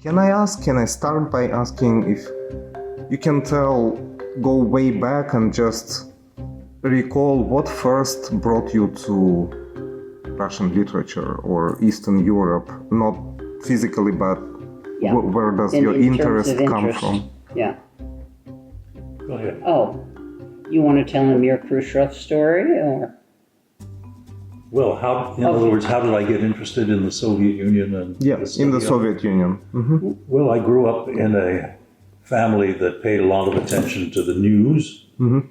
Can I start by asking if you can go way back and just recall what first brought you to Russian literature or Eastern Europe, not physically, but where does your interest come from? Yeah. Go ahead. Oh, you want to tell him your Khrushchev story, or? Well, in other words, how did I get interested in the Soviet Union? In the Soviet Union. Mm-hmm. Well, I grew up in a family that paid a lot of attention to the news, and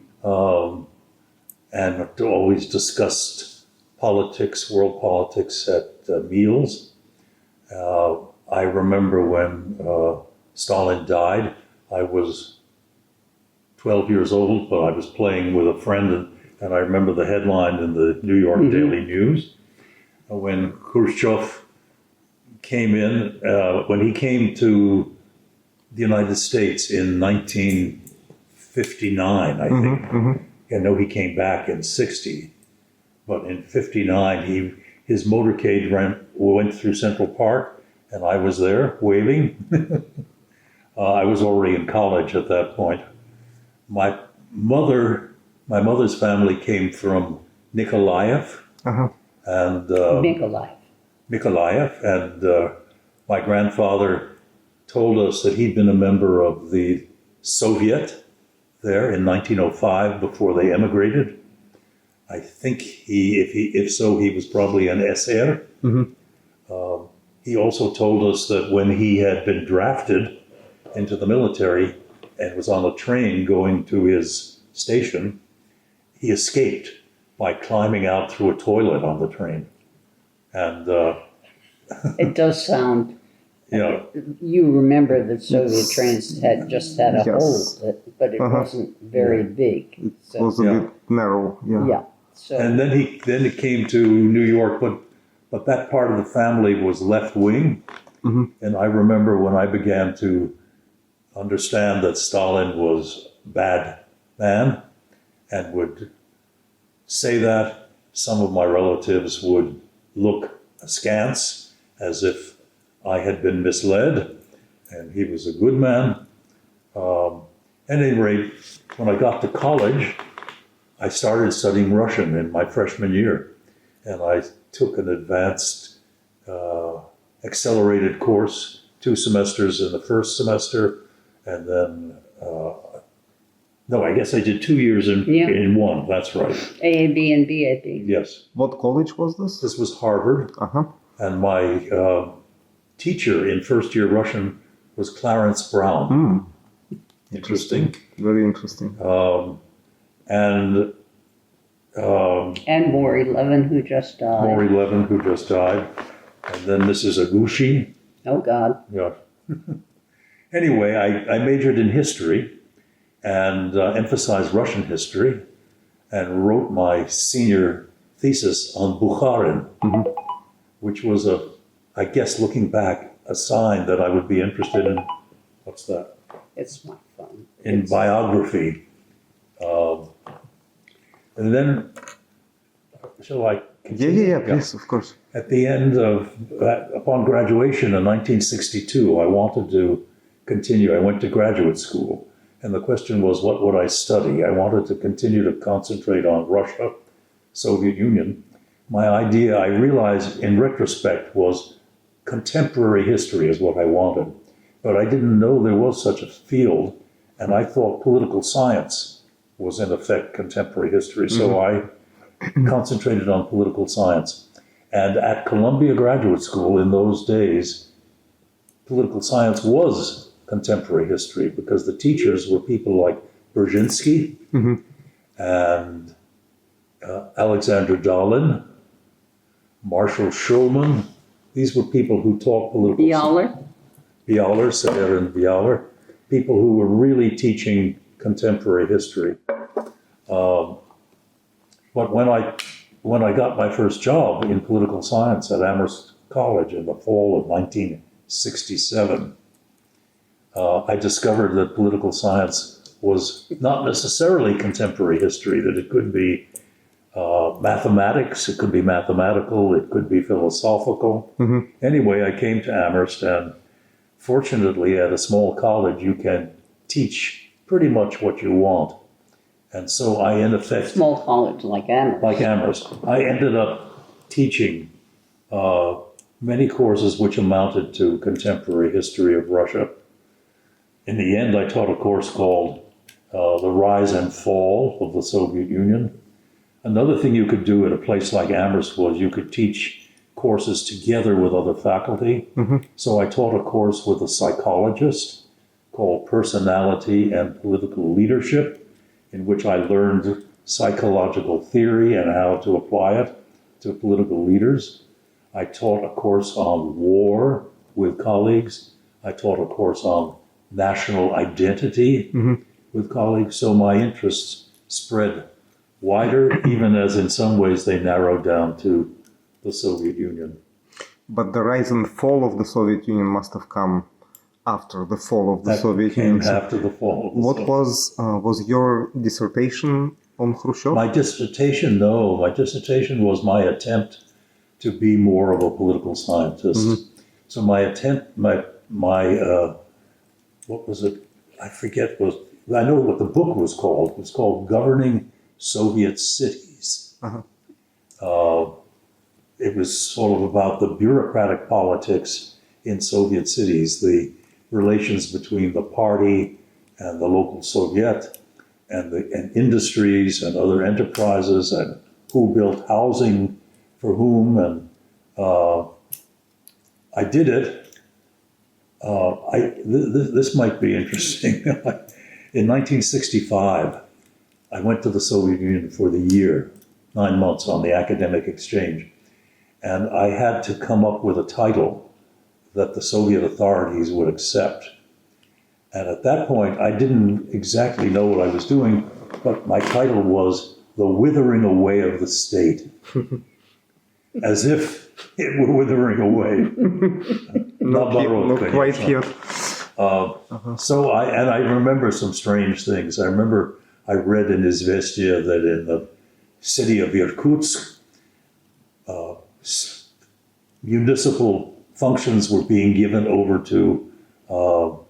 always discussed politics, world politics at meals. I remember when Stalin died, I was 12 years old, but I was playing with a friend, and I remember the headline in the New York Daily News when Khrushchev came in, when he came to the United States in 1959, I think. I know he came back in 60, but in 59, his motorcade went through Central Park, and I was there waving. I was already in college at that point. My mother's family came from Nikolaev, and Nikolaev, and my grandfather told us that he'd been a member of the Soviet there in 1905 before they emigrated. I think if so, he was probably an SR. He also told us that when he had been drafted into the military and was on a train going to his station, he escaped by climbing out through a toilet on the train. And it does sound. You remember that Soviet trains had a hole, but it wasn't very big. It was a bit narrow. Yeah. So. And then he came to New York, but that part of the family was left wing. And I remember when I began to understand that Stalin was a bad man and would say that, some of my relatives would look askance as if I had been misled and he was a good man. At any rate, when I got to college, I started studying Russian in my freshman year, and I took an advanced accelerated course, 2 semesters in the first semester, and then, no, I guess I did 2 years in one, that's right. AAB and BAB. Yes. What college was this? This was Harvard, and my teacher in first year Russian was Clarence Brown. Interesting. Very interesting. And Maury Levin, who just died. And then Mrs. Agushi. Oh, God. Yeah. Anyway, I majored in history and emphasized Russian history and wrote my senior thesis on Bukharin, which was I guess looking back, a sign that I would be interested in, what's that? It's my phone. In biography. And then, shall I continue? Yeah, please, of course. At the end of, upon graduation in 1962, I wanted to continue. I went to graduate school, and the question was, what would I study? I wanted to continue to concentrate on Russia, Soviet Union. My idea, I realized in retrospect, was contemporary history is what I wanted. But I didn't know there was such a field, and I thought political science was in effect contemporary history. So I concentrated on political science. And at Columbia Graduate School in those days, political science was contemporary history because the teachers were people like Brzezinski and Alexander Dalin, Marshall Schulman. These were people who taught political science. Bialer, Severin Bialer, people who were really teaching contemporary history. But when I got my first job in political science at Amherst College in the fall of 1967, I discovered that political science was not necessarily contemporary history, that it could be mathematics, it could be mathematical, it could be philosophical. Anyway, I came to Amherst and fortunately, at a small college, you can teach pretty much what you want. And so I, in effect, Small college like Amherst. like Amherst, I ended up teaching many courses which amounted to contemporary history of Russia. In the end, I taught a course called The Rise and Fall of the Soviet Union. Another thing you could do at a place like Amherst was you could teach courses together with other faculty. So I taught a course with a psychologist called Personality and Political Leadership, in which I learned psychological theory and how to apply it to political leaders. I taught a course on war with colleagues. I taught a course on national identity with colleagues. So my interests spread wider, even as in some ways they narrowed down to the Soviet Union. But the rise and fall of the Soviet Union must have come after the fall of the That Soviet came Union. after the fall of the What Soviet was your dissertation on Khrushchev? My dissertation, no. My dissertation was my attempt to be more of a political scientist. So my attempt, what was it? I forget. I know what the book was called. It was called Governing Soviet Cities. It was sort of about the bureaucratic politics in Soviet cities, the relations between the party and the local Soviet, and industries and other enterprises, and who built housing for whom. And I did it. This might be interesting. In 1965, I went to the Soviet Union for the year, 9 months on the academic exchange. And I had to come up with a title that the Soviet authorities would accept. And at that point, I didn't exactly know what I was doing, but my title was The Withering Away of the State. As if it were withering away. Not quite yet. So I remember some strange things. I remember I read in Izvestia that in the city of Irkutsk, municipal functions were being given over to, what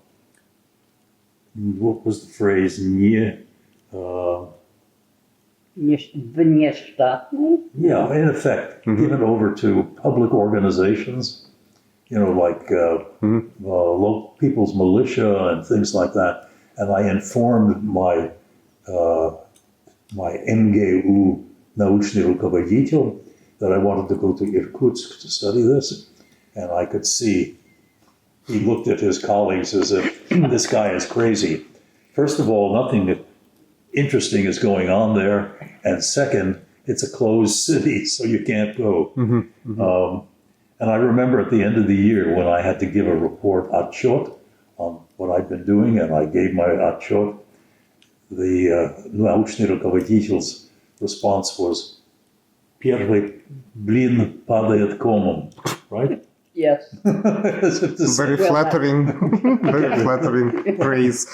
was the phrase? Внештатный? Yeah, in effect, given over to public organizations, like people's militia and things like that. And I informed my MGU научный руководитель that I wanted to go to Irkutsk to study this. And I could see he looked at his colleagues as if this guy is crazy. First of all, nothing interesting is going on there. And second, it's a closed city, so you can't go. And I remember at the end of the year when I had to give a report, отчет, on what I'd been doing, and I gave my отчет, the научный руководитель's response was, «Первый блин падает комом», right? Yes. Very flattering, very flattering praise.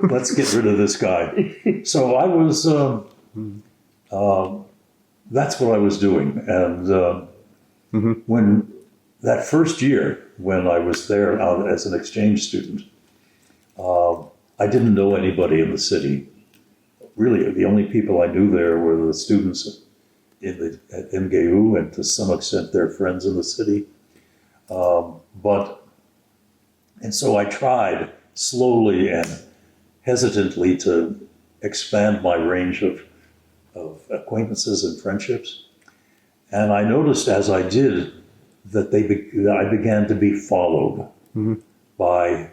Let's get rid of this guy. So I was, that's what I was doing. And when that first year, when I was there as an exchange student, I didn't know anybody in the city. Really, the only people I knew there were the students at MGU and to some extent their friends in the city. And so I tried slowly and hesitantly to expand my range of acquaintances and friendships. And I noticed as I did that I began to be followed by,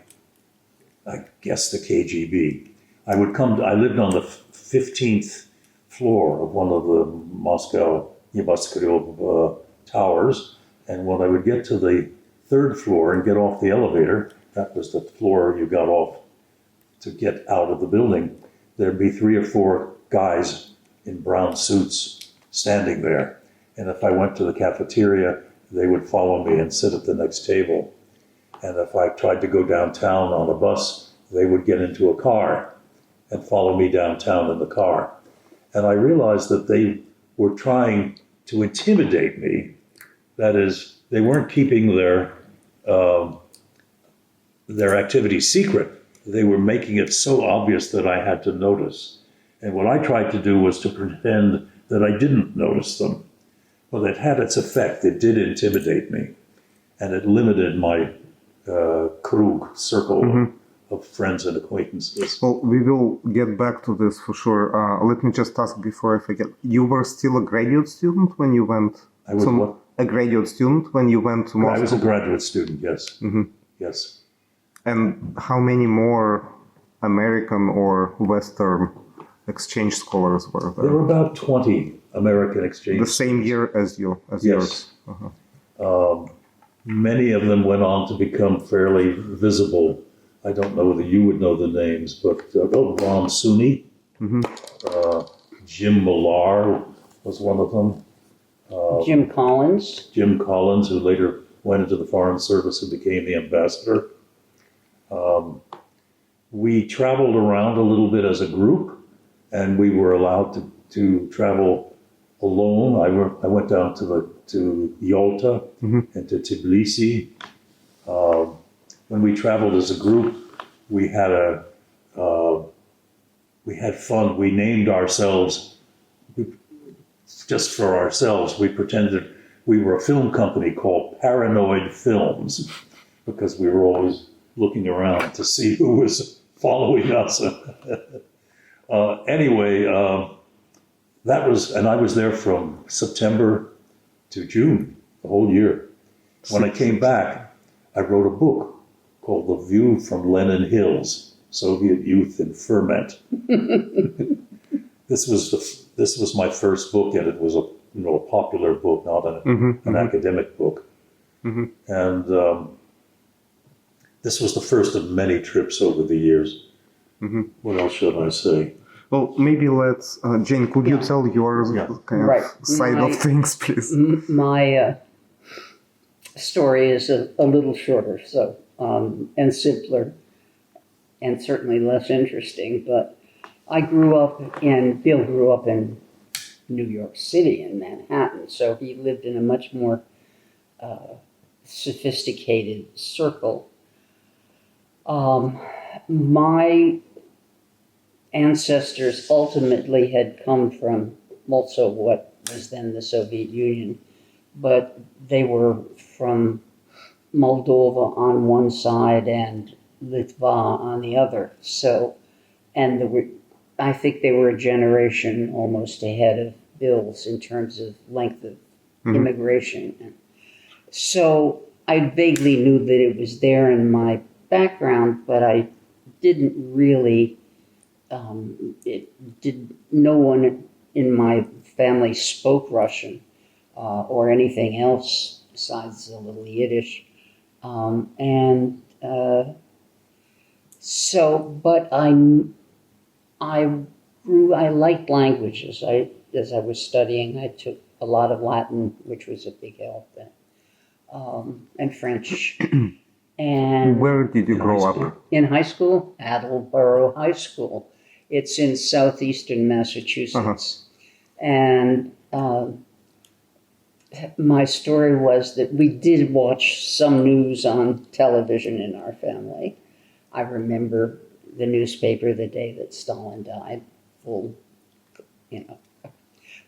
I guess, the KGB. I lived on the 15th floor of one of the Moscow Neboskryov towers. And when I would get to the 3rd floor and get off the elevator, that was the floor you got off to get out of the building, there'd be 3 or 4 guys in brown suits standing there. And if I went to the cafeteria, they would follow me and sit at the next table. And if I tried to go downtown on a bus, they would get into a car and follow me downtown in the car. And I realized that they were trying to intimidate me. That is, they weren't keeping their their activity secret. They were making it so obvious that I had to notice. And what I tried to do was to pretend that I didn't notice them. Well, it had its effect. It did intimidate me. And it limited my Krug circle of friends and acquaintances. Well, we will get back to this for sure. Let me just ask before I forget. You were still a graduate student when you went I was what? A graduate student when you went to Moscow? I was a graduate student, yes. Yes. And how many more American or Western exchange scholars were there? There were about 20 American exchange. The same year as you, as yours? Yes. Many of them went on to become fairly visible. I don't know whether you would know the names, but Ron Suni, Jim Millar was one of them. Jim Collins. Jim Collins, who later went into the Foreign Service and became the ambassador. We traveled around a little bit as a group, and we were allowed to travel alone. I went down to Yalta and to Tbilisi. When we traveled as a group, we had fun. We named ourselves, just for ourselves. We pretended we were a film company called Paranoid Films, because we were always looking around to see who was following us. Anyway, that was, and I was there from September to June, the whole year. When I came back, I wrote a book called The View from Lenin Hills, Soviet Youth in Ferment. This was my first book, and it was a popular book, not an academic book. And this was the first of many trips over the years. What else should I say? Well, maybe let's, Jane, could you tell your kind of side of things, please? My story is a little shorter, so and simpler, and certainly less interesting. But Bill grew up in New York City, in Manhattan, so he lived in a much more sophisticated circle. My ancestors ultimately had come from also what was then the Soviet Union, but they were from Moldova on one side and Litva on the other. So, and I think they were a generation almost ahead of Bill's in terms of length of immigration. So I vaguely knew that it was there in my background, but I didn't really, no one in my family spoke Russian or anything else besides a little Yiddish. But I liked languages. As I was studying, I took a lot of Latin, which was a big help, and French. And where did you grow up? In high school, Attleboro High School. It's in southeastern Massachusetts. And my story was that we did watch some news on television in our family. I remember the newspaper the day that Stalin died, full,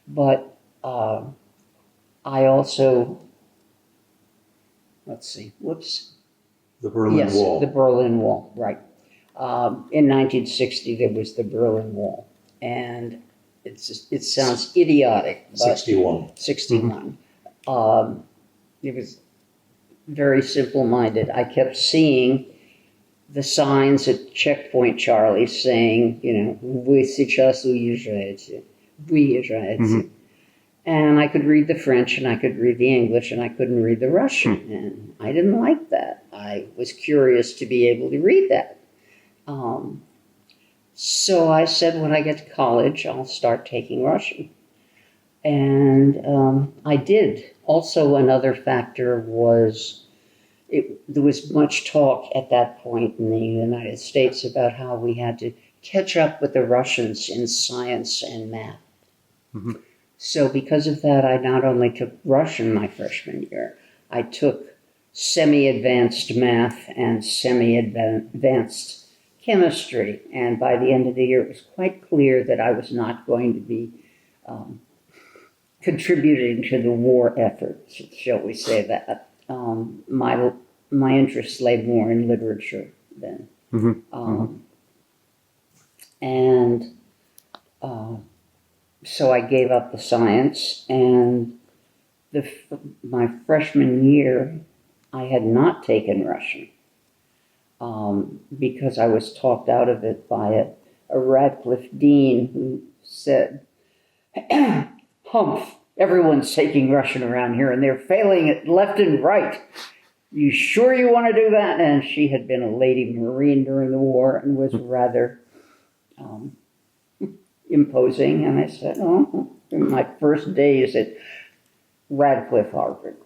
But I also, The Berlin Wall. The Berlin Wall, right. In 1960, there was the Berlin Wall. And it sounds idiotic, but 61. 61. It was very simple-minded. I kept seeing the signs at Checkpoint Charlie saying, вы сейчас уезжаете, выезжаете. And I could read the French and I could read the English and I couldn't read the Russian. And I didn't like that. I was curious to be able to read that. So I said, when I get to college, I'll start taking Russian. And I did. Also, another factor was there was much talk at that point in the United States about how we had to catch up with the Russians in science and math. So because of that, I not only took Russian my freshman year, I took semi-advanced math and semi-advanced chemistry. And by the end of the year, it was quite clear that I was not going to be contributing to the war effort, shall we say that. My interest lay more in literature then. And so I gave up the science, and my freshman year, I had not taken Russian because I was talked out of it by a Radcliffe dean who said, "Humph, everyone's taking Russian around here and they're failing it left and right. You sure you want to do that?" And she had been a lady Marine during the war and was rather imposing. And I said, "Oh," in my first days at Radcliffe, Harvard.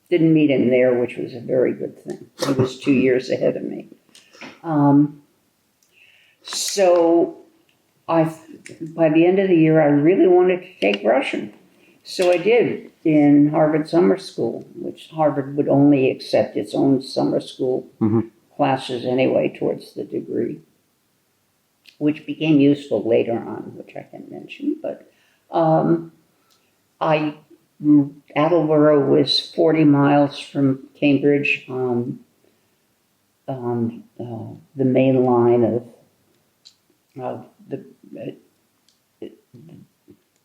Didn't meet him there, which was a very good thing. He was 2 years ahead of me. So by the end of the year, I really wanted to take Russian. So I did in Harvard Summer School, which Harvard would only accept its own summer school classes anyway towards the degree, which became useful later on, which I can mention. But Attleboro was 40 miles from Cambridge on the main line of the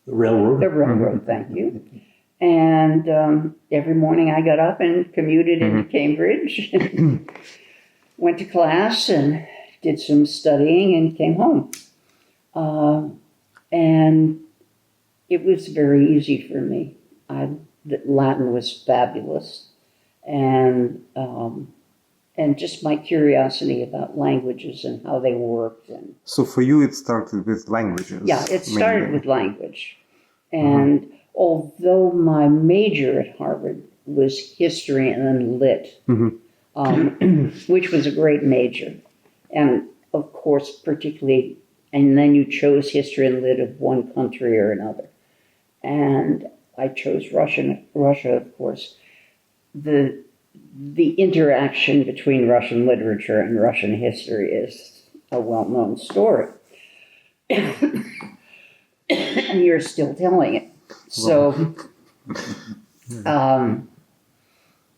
railroad. The railroad, thank you. And every morning I got up and commuted into Cambridge, went to class and did some studying and came home. And it was very easy for me. Latin was fabulous. And just my curiosity about languages and how they worked. And so for you, it started with languages. Yeah, it started with language. And although my major at Harvard was history and lit, which was a great major, and of course, particularly, and then you chose history and lit of one country or another. And I chose Russia, of course. The interaction between Russian literature and Russian history is a well-known story. And you're still telling it. So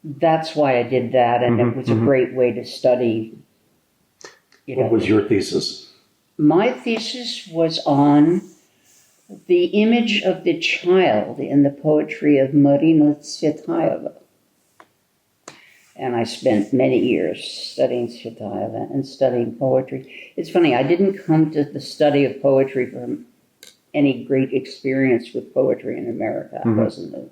that's why I did that, and it was a great way to study. What was your thesis? My thesis was on the image of the child in the poetry of Marina Tsvetaeva. And I spent many years studying Tsvetaeva and studying poetry. It's funny, I didn't come to the study of poetry from any great experience with poetry in America. I wasn't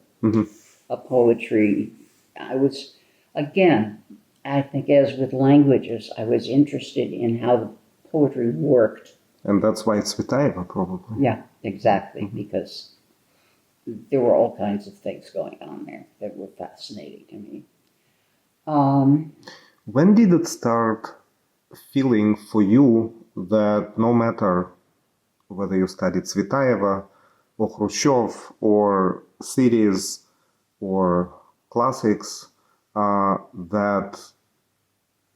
a poetry. I was, again, I think as with languages, I was interested in how the poetry worked. And that's why it's Tsvetaeva, probably. Yeah, exactly, because there were all kinds of things going on there that were fascinating to me. When did it start feeling for you that no matter whether you studied Tsvetaeva or Khrushchev or cities or classics, that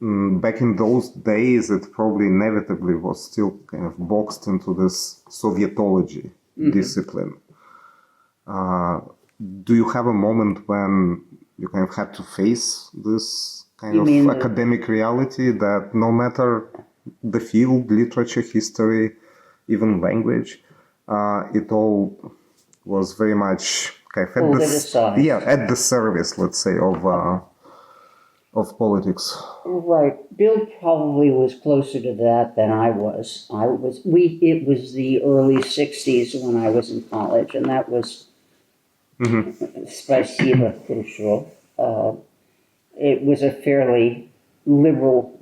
back in those days it probably inevitably was still kind of boxed into this Sovietology discipline. Do you have a moment when you kind of had to face this kind of academic reality that no matter the field, literature, history, even language, it all was very much kind of at the service, let's say, of politics. Right. Bill probably was closer to that than I was. It was the early 60s when I was in college, and that was Tsvetaeva, Khrushchev. It was a fairly liberal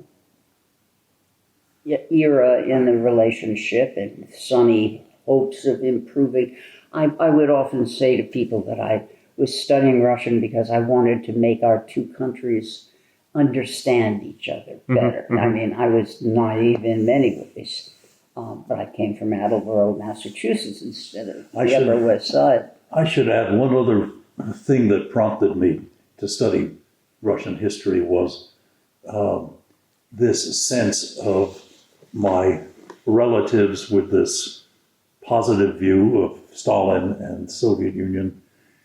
era in the relationship and sunny hopes of improving. I would often say to people that I was studying Russian because I wanted to make our two countries understand each other better. I mean, I was naive in many ways, but I came from Attleboro, Massachusetts instead of the Upper West Side. I should add one other thing that prompted me to study Russian history was this sense of my relatives with this positive view of Stalin and the Soviet Union,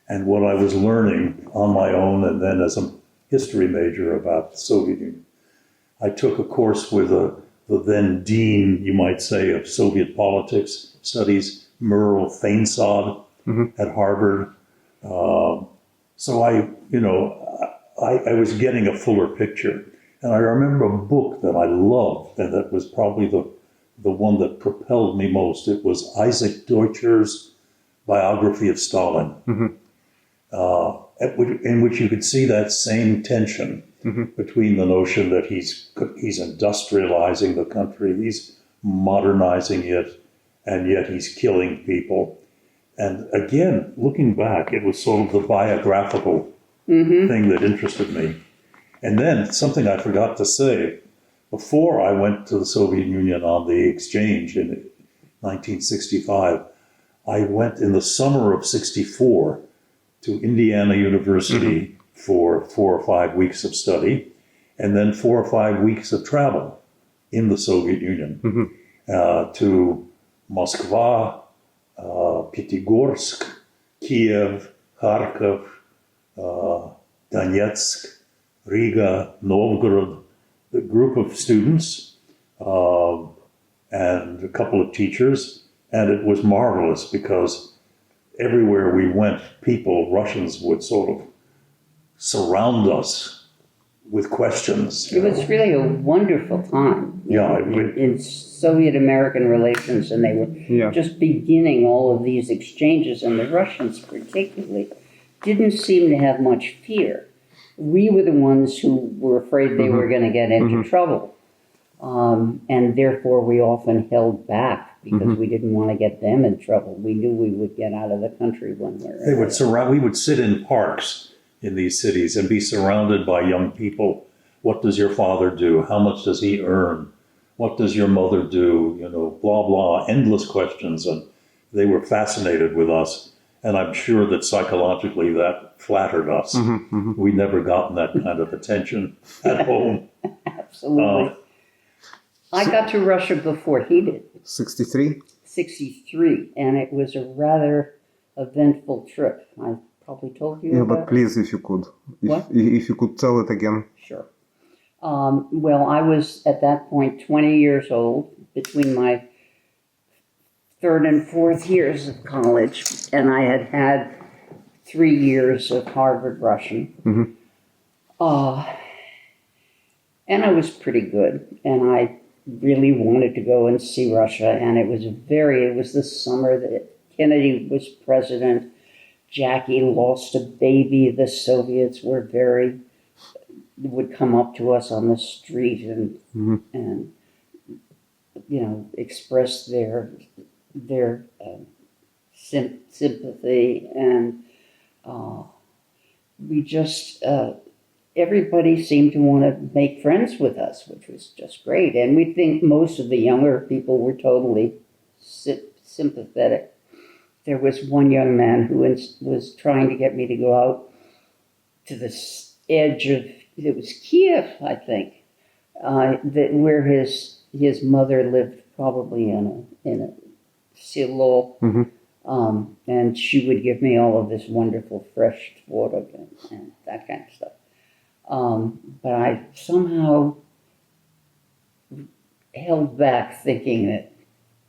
and what I was learning on my own and then as a history major about the Soviet Union. I took a course with the then dean, you might say, of Soviet politics studies, Merle Feinsod at Harvard. So I was getting a fuller picture. And I remember a book that I loved, and that was probably the one that propelled me most. It was Isaac Deutscher's biography of Stalin, in which you could see that same tension between the notion that he's industrializing the country, he's modernizing it, and yet he's killing people. And again, looking back, it was sort of the biographical thing that interested me. And then something I forgot to say, before I went to the Soviet Union on the exchange in 1965, I went in the summer of '64 to Indiana University for 4 or 5 weeks of study, and then 4 or 5 weeks of travel in the Soviet Union to Moskva, Pyatigorsk, Kiev, Kharkov, Donetsk, Riga, Novgorod, a group of students and a couple of teachers. And it was marvelous because everywhere we went, Russians would sort of surround us with questions. It was really a wonderful time in Soviet-American relations, and they were just beginning all of these exchanges, and the Russians particularly didn't seem to have much fear. We were the ones who were afraid they were going to get into trouble, and therefore we often held back because we didn't want to get them in trouble. We knew we would get out of the country one way or another. We would sit in parks in these cities and be surrounded by young people. What does your father do? How much does he earn? What does your mother do? Blah, blah, endless questions. And they were fascinated with us. And I'm sure that psychologically that flattered us. We'd never gotten that kind of attention at home. Absolutely. I got to Russia before he did. 63? 63, and it was a rather eventful trip. I probably told you about but please, if you could. If you could tell it again. Sure. Well, I was at that point 20 years old, between my third and fourth years of college, and I had had 3 years of Harvard Russian. And I was pretty good, and I really wanted to go and see Russia, and it was the summer that Kennedy was president. Jackie lost a baby. The Soviets would come up to us on the street and express their sympathy, and we just everybody seemed to want to make friends with us, which was just great. And we think most of the younger people were totally sympathetic. There was one young man who was trying to get me to go out to the edge of, it was Kiev, I think, where his mother lived, probably in a silo, and she would give me all of this wonderful fresh water and that kind of stuff. But I somehow held back, thinking that,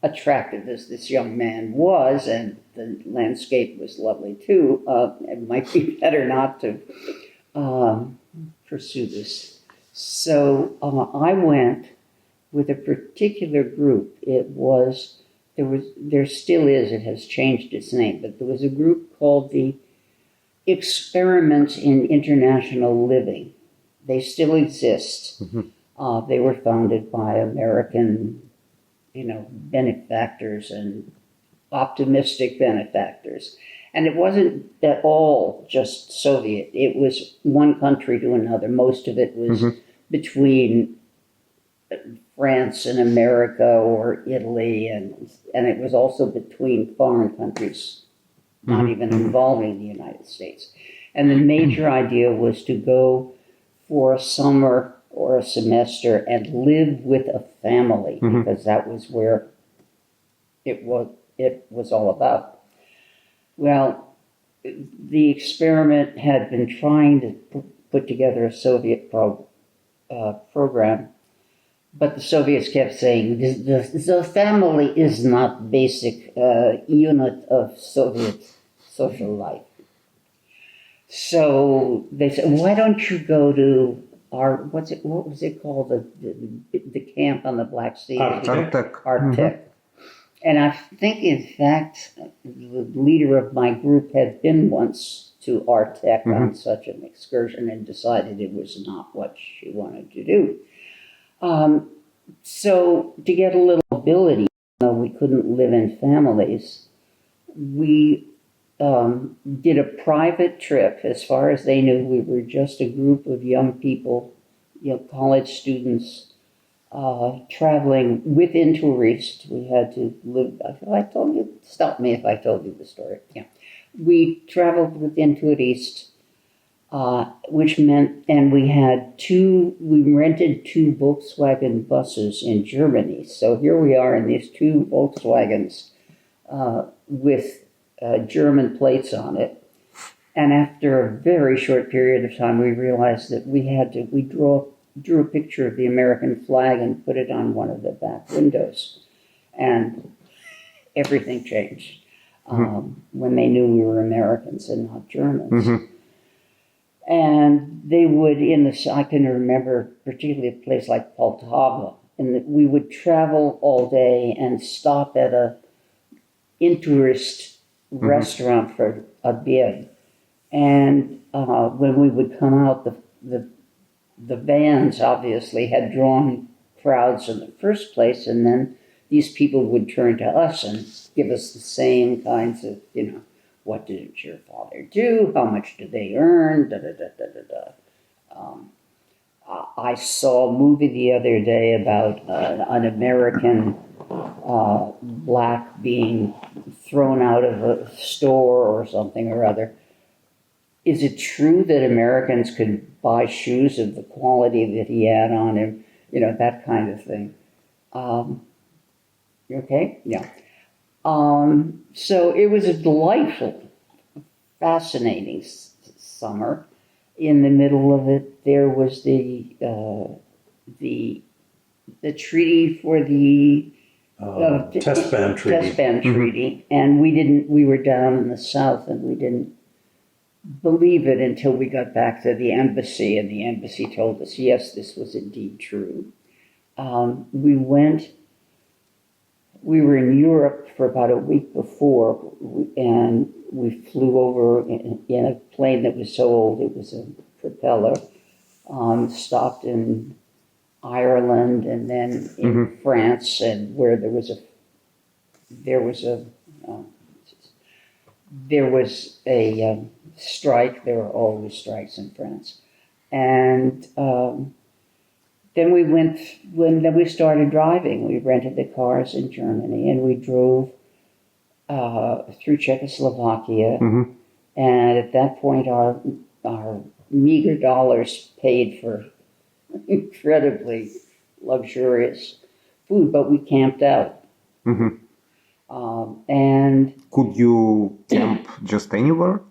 attractive as this young man was, and the landscape was lovely too, it might be better not to pursue this. So I went with a particular group. There still is, it has changed its name, but there was a group called the Experiments in International Living. They still exist. They were founded by American, benefactors and optimistic benefactors. And it wasn't at all just Soviet. It was one country to another. Most of it was between France and America or Italy, and it was also between foreign countries, not even involving the United States. And the major idea was to go for a summer or a semester and live with a family, because that was where it was all about. Well, the experiment had been trying to put together a Soviet program, but the Soviets kept saying the family is not basic unit of Soviet social life. So they said, why don't you go to what was it called, the camp on the Black Sea? Arctic. And I think, in fact, the leader of my group had been once to Arctic on such an excursion and decided it was not what she wanted to do. So to get a little mobility, even though we couldn't live in families, we did a private trip. As far as they knew, we were just a group of young people, college students, traveling within tourists. We had to live, I told you, stop me if I told you the story. Yeah. We traveled within tourists, which meant, and we rented 2 Volkswagen buses in Germany. So here we are in these 2 Volkswagens with German plates on it. And after a very short period of time, we realized that we drew a picture of the American flag and put it on one of the back windows. And everything changed when they knew we were Americans and not Germans. And they would, I can remember particularly a place like Poltava, and we would travel all day and stop at a tourist restaurant for a beer. And when we would come out, the vans obviously had drawn crowds in the first place, and then these people would turn to us and give us the same kinds of, what did your father do? How much did they earn? I saw a movie the other day about an American black being thrown out of a store or something or other. Is it true that Americans could buy shoes of the quality that he had on him? That kind of thing. Okay? Yeah. So it was a delightful, fascinating summer. In the middle of it, there was the treaty for the test ban treaty. And we were down in the south, and we didn't believe it until we got back to the embassy, and the embassy told us, yes, this was indeed true. We were in Europe for about a week before, and we flew over in a plane that was so old it was a propeller, stopped in Ireland and then in France, and where there was a strike. There were always strikes in France. And then we started driving. We rented the cars in Germany, and we drove through Czechoslovakia. And at that point, our meager dollars paid for incredibly luxurious food, but we camped out. And could you camp just anywhere?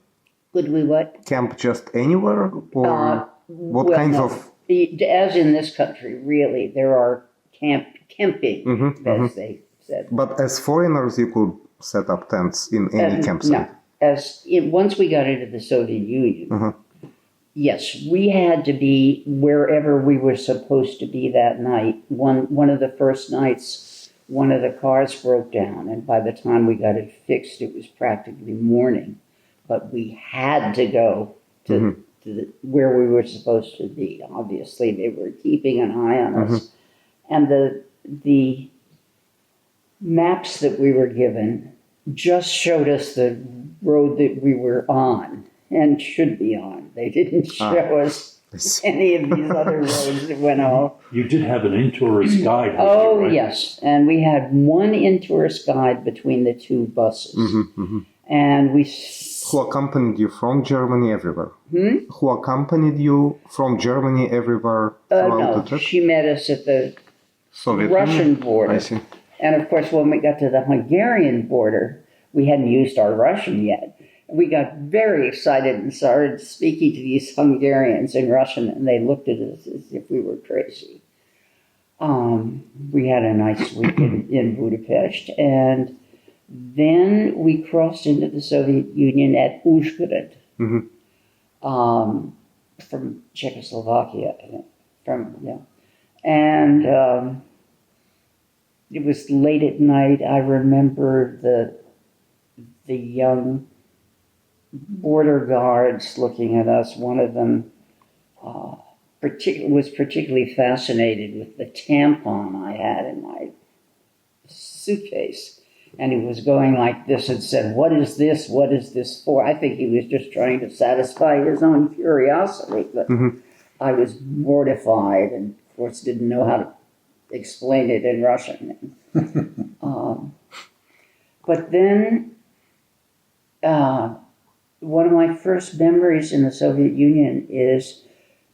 Could we what? Camp just anywhere? Or what kinds of... As in this country, really, there are camping, as they said. But as foreigners, you could set up tents in any campsite? No. Once we got into the Soviet Union, yes, we had to be wherever we were supposed to be that night. One of the first nights, one of the cars broke down, and by the time we got it fixed, it was practically morning. But we had to go to where we were supposed to be. Obviously, they were keeping an eye on us. And the maps that we were given just showed us the road that we were on and should be on. They didn't show us any of these other roads that went off. You did have an in-tourist guide. Oh, right? yes. And we had one in-tourist guide between the 2 buses. And we Who accompanied you from Germany everywhere? Who accompanied you from Germany everywhere throughout the No, trip? she met us at the Soviet Russian Union? border. I see. And of course, when we got to the Hungarian border, we hadn't used our Russian yet. We got very excited and started speaking to these Hungarians in Russian, and they looked at us as if we were crazy. We had a nice week in Budapest, and then we crossed into the Soviet Union at Uzhhorod, from Czechoslovakia, I think. And it was late at night. I remember the young border guards looking at us. One of them was particularly fascinated with the tampon I had in my suitcase. And he was going like this and said, "What is this? What is this for?" I think he was just trying to satisfy his own curiosity. But I was mortified and, of course, didn't know how to explain it in Russian. But then one of my first memories in the Soviet Union is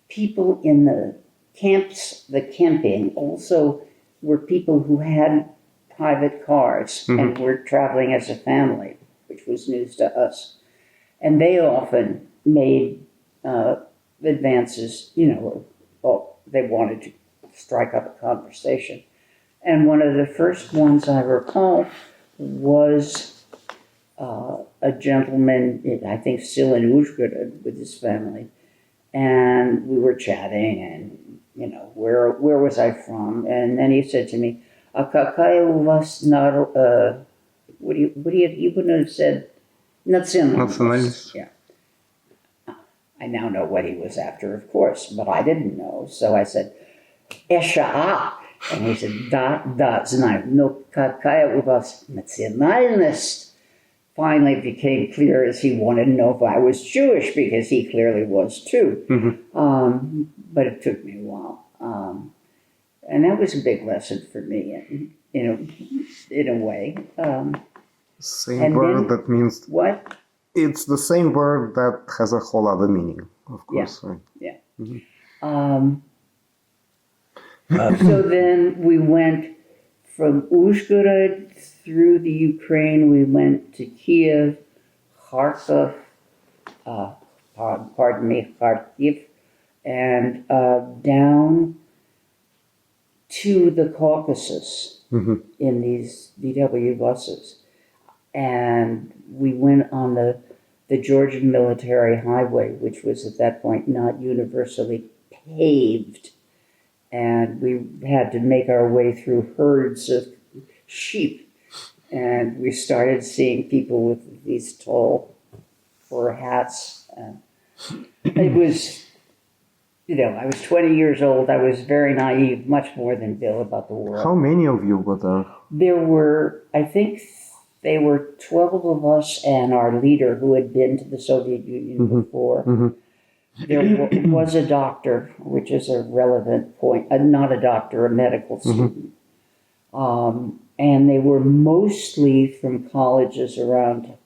people in the camps, the camping, also were people who had private cars and were traveling as a family, which was news to us. And they often made advances, or they wanted to strike up a conversation. And one of the first ones I recall was a gentleman, I think still in Uzhhorod with his family, and we were chatting, and where was I from? And then he said to me, "A kakaya u vas what do you wouldn't have said nationalist." Yeah. I now know what he was after, of course, but I didn't know. So I said, "Esha." And he said, "Da, знаю, но какая у вас национальность?" Finally, it became clear as he wanted to know if I was Jewish, because he clearly was too. But it took me a while. And that was a big lesson for me, in a way. Same word that means... What? It's the same word that has a whole other meaning, of course. Yeah. So then we went from Uzhhorod through the Ukraine. We went to Kiev, Kharkiv, Kharkiv, and down to the Caucasus in these VW buses. And we went on the Georgian military highway, which was at that point not universally paved. And we had to make our way through herds of sheep. And we started seeing people with these tall fur hats. It was, I was 20 years old. I was very naive, much more than Bill, about the world. How many of you were there? There were, I think, they were 12 of us and our leader, who had been to the Soviet Union before. There was a doctor, which is a relevant point. Not a doctor, a medical student. And they were mostly from colleges around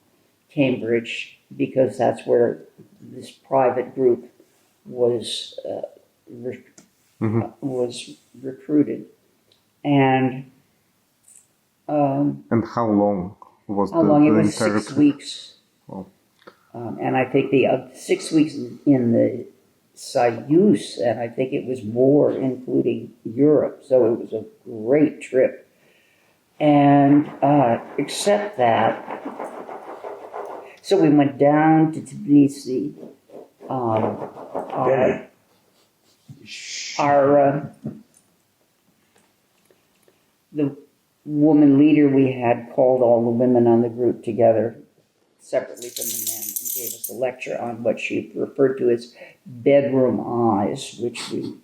Cambridge, because that's where this private group was recruited. And how long was how long? It was entire 6 weeks. Oh. And I think the 6 weeks in the Soyuz, and I think it was more, including Europe. So it was a great trip. And except that, so we went down to Tbilisi. The woman leader we had called all the women on the group together separately from the men and gave us a lecture on what she referred to as bedroom eyes, which we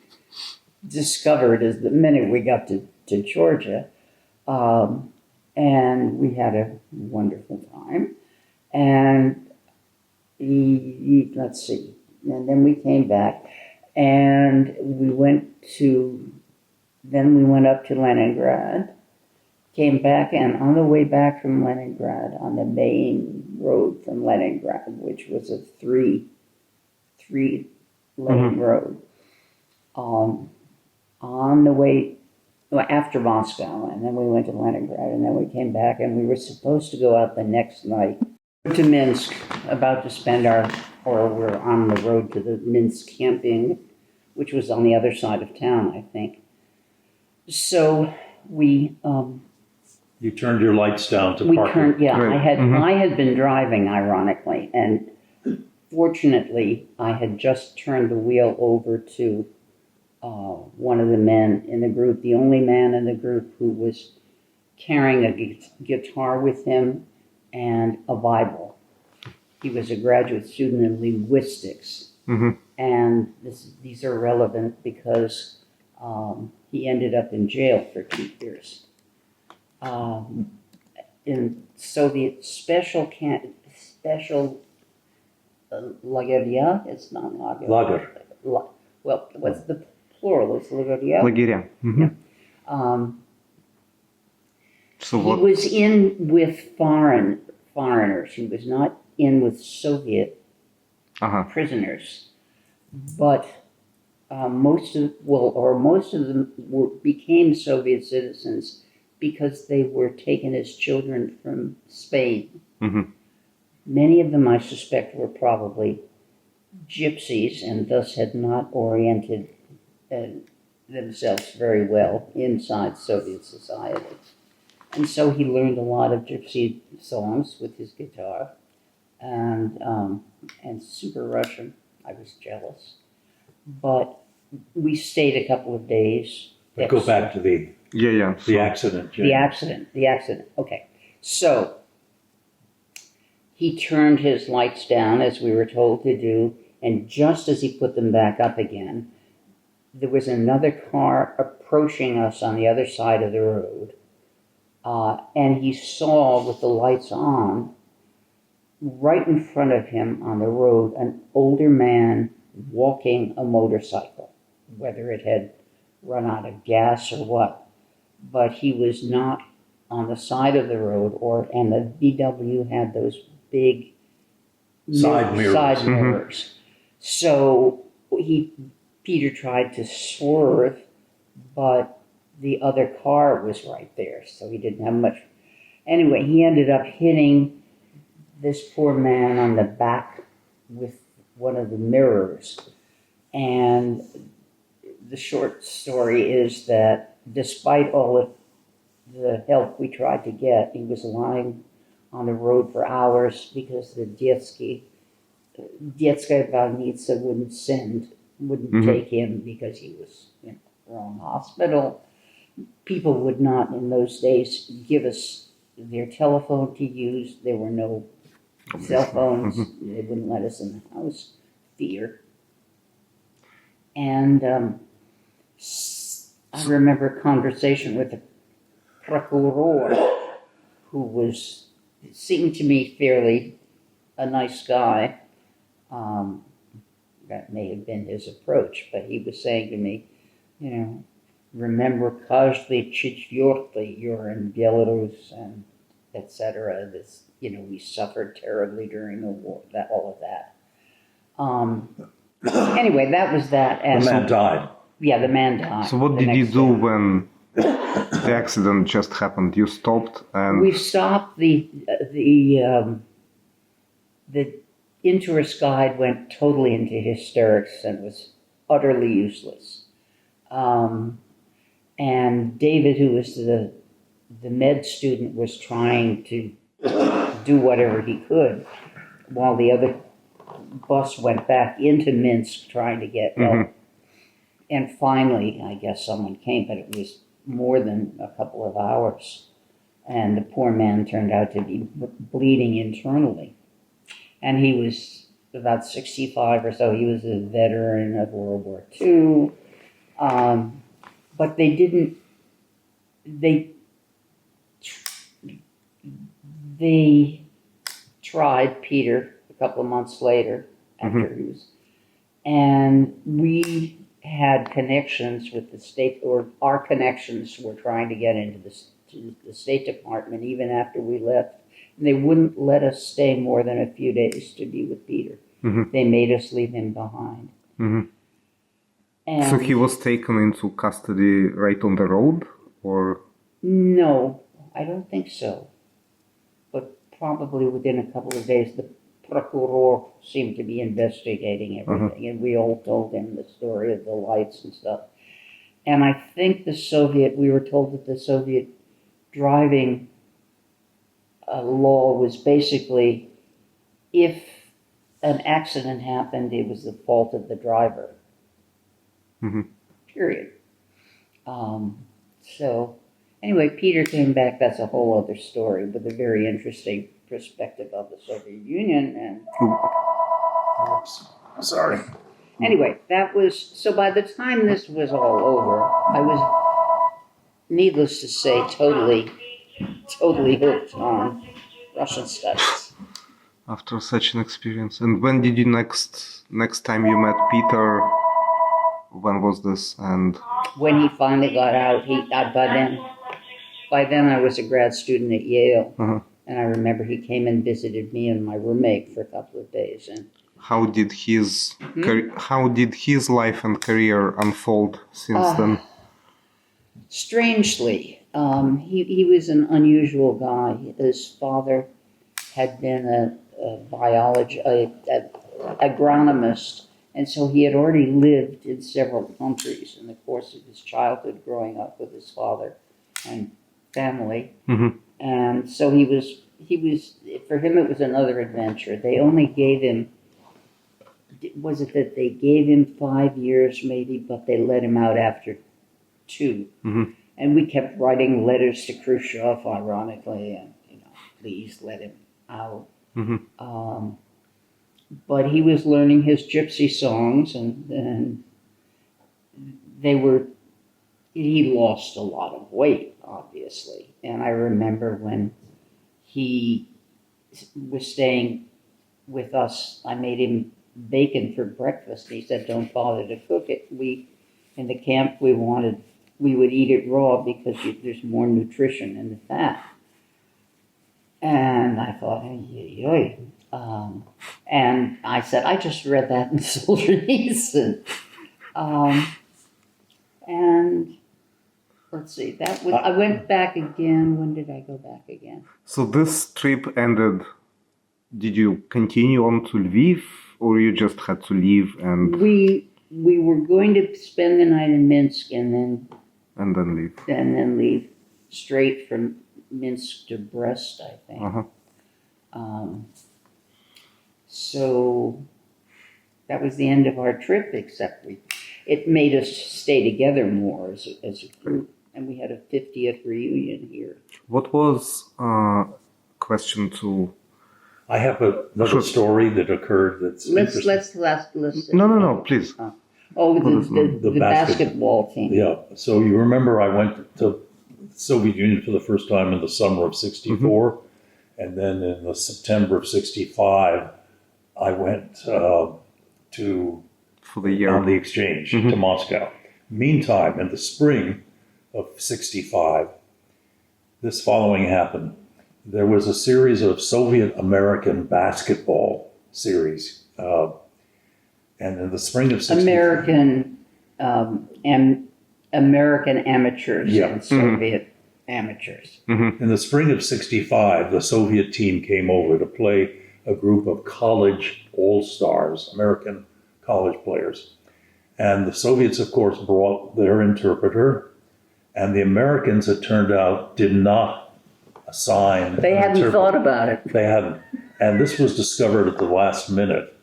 discovered as the minute we got to Georgia. And we had a wonderful time. And let's see. And then we came back, and we went up to Leningrad, came back, and on the way back from Leningrad, on the main road from Leningrad, which was a three lane road, on the way, well, after Moscow, and then we went to Leningrad, and then we came back, and we were supposed to go out the next night to Minsk, about to spend we're on the road to the Minsk camping, which was on the other side of town, I think. So we You turned your lights down to park. I had been driving, ironically, and fortunately, I had just turned the wheel over to one of the men in the group, the only man in the group who was carrying a guitar with him and a Bible. He was a graduate student in linguistics, and these are relevant because he ended up in jail for 2 years. In Soviet special lageria, it's not lager. Lager. Well, what's the plural? It's lageria. Лагеря. So He was in with foreigners. He was not in with Soviet prisoners, but most of them became Soviet citizens because they were taken as children from Spain. Many of them, I suspect, were probably gypsies and thus had not oriented themselves very well inside Soviet society. And so he learned a lot of gypsy songs with his guitar and super Russian. I was jealous. But we stayed a couple of days. But go back to the accident. Jane. The accident. Okay. So he turned his lights down, as we were told to do, and just as he put them back up again, there was another car approaching us on the other side of the road. And he saw, with the lights on, right in front of him on the road, an older man walking a motorcycle, whether it had run out of gas or what. But he was not on the side of the road, and the VW had those big side mirrors. So Peter tried to swerve, but the other car was right there, so he didn't have much. Anyway, he ended up hitting this poor man on the back with one of the mirrors. And the short story is that despite all of the help we tried to get, he was lying on the road for hours because the Детская больница wouldn't take him because he was in the wrong hospital. People would not, in those days, give us their telephone to use. There were no cell phones. They wouldn't let us in the house. Fear. And I remember a conversation with the procureur, who seemed to me fairly a nice guy. That may have been his approach, but he was saying to me, remember каждый четвертый, you're in Belarus, and etc. This, we suffered terribly during the war, all of that. Anyway, that was that. And the man died. Yeah, the man died. So what did you do when the accident just happened? You stopped and... We stopped. The tourist guide went totally into hysterics and was utterly useless. And David, who was the med student, was trying to do whatever he could while the other bus went back into Minsk trying to get help. And finally, I guess someone came, but it was more than a couple of hours. And the poor man turned out to be bleeding internally. And he was about 65 or so. He was a veteran of World War II. But they tried Peter a couple of months later after he was, and we had connections with the state, or our connections were trying to get into the to the State Department even after we left. And they wouldn't let us stay more than a few days to be with Peter. They made us leave him behind. And So he was taken into custody right on the road, or? no, I don't think so. But probably within a couple of days, the procureur seemed to be investigating everything, and we all told him the story of the lights and stuff. And I think we were told that the Soviet driving law was basically, if an accident happened, it was the fault of the driver. Period. So anyway, Peter came back. That's a whole other story with a very interesting perspective of the Soviet Union. And Oops. Sorry. anyway, so by the time this was all over, I was, needless to say, totally hooked on Russian studies. After such an experience. And when did you next time you met Peter? When was this? And When he finally got out, by then I was a grad student at Yale, and I remember he came and visited me and my roommate for a couple of days. And how did his life and career unfold since then? Strangely, he was an unusual guy. His father had been an agronomist. And so he had already lived in several countries in the course of his childhood, growing up with his father and family. And so he was, for him it was another adventure. They only gave him, was it that they gave him 5 years maybe, but they let him out after 2. And we kept writing letters to Khrushchev, ironically, and, please let him out. But he was learning his gypsy songs, and he lost a lot of weight, obviously. And I remember when he was staying with us, I made him bacon for breakfast. He said, don't bother to cook it. In the camp, we would eat it raw because there's more nutrition in the fat. And I thought, and I said, I just read that in Solzhenitsyn. And let's see, I went back again. When did I go back again? So this trip ended. Did you continue on to Lviv, or you just had to leave and? We were going to spend the night in Minsk and then leave. And then leave straight from Minsk to Brest, I think. So that was the end of our trip, except it made us stay together more as a group, and we had a 50th reunion here. What was question two? I have another story that occurred that's interesting. No, please. The basketball team. Yeah, so you remember I went to the Soviet Union for the first time in the summer of '64, and then in the September of '65, I went for the year on the exchange to Moscow. Meantime, in the spring of '65, this following happened. There was a series of Soviet-American basketball series, and in the spring of '65... American amateurs and Soviet amateurs. In the spring of '65, the Soviet team came over to play a group of college all-stars, American college players. And the Soviets, of course, brought their interpreter, and the Americans, it turned out, did not assign. They hadn't thought about it. They hadn't. And this was discovered at the last minute.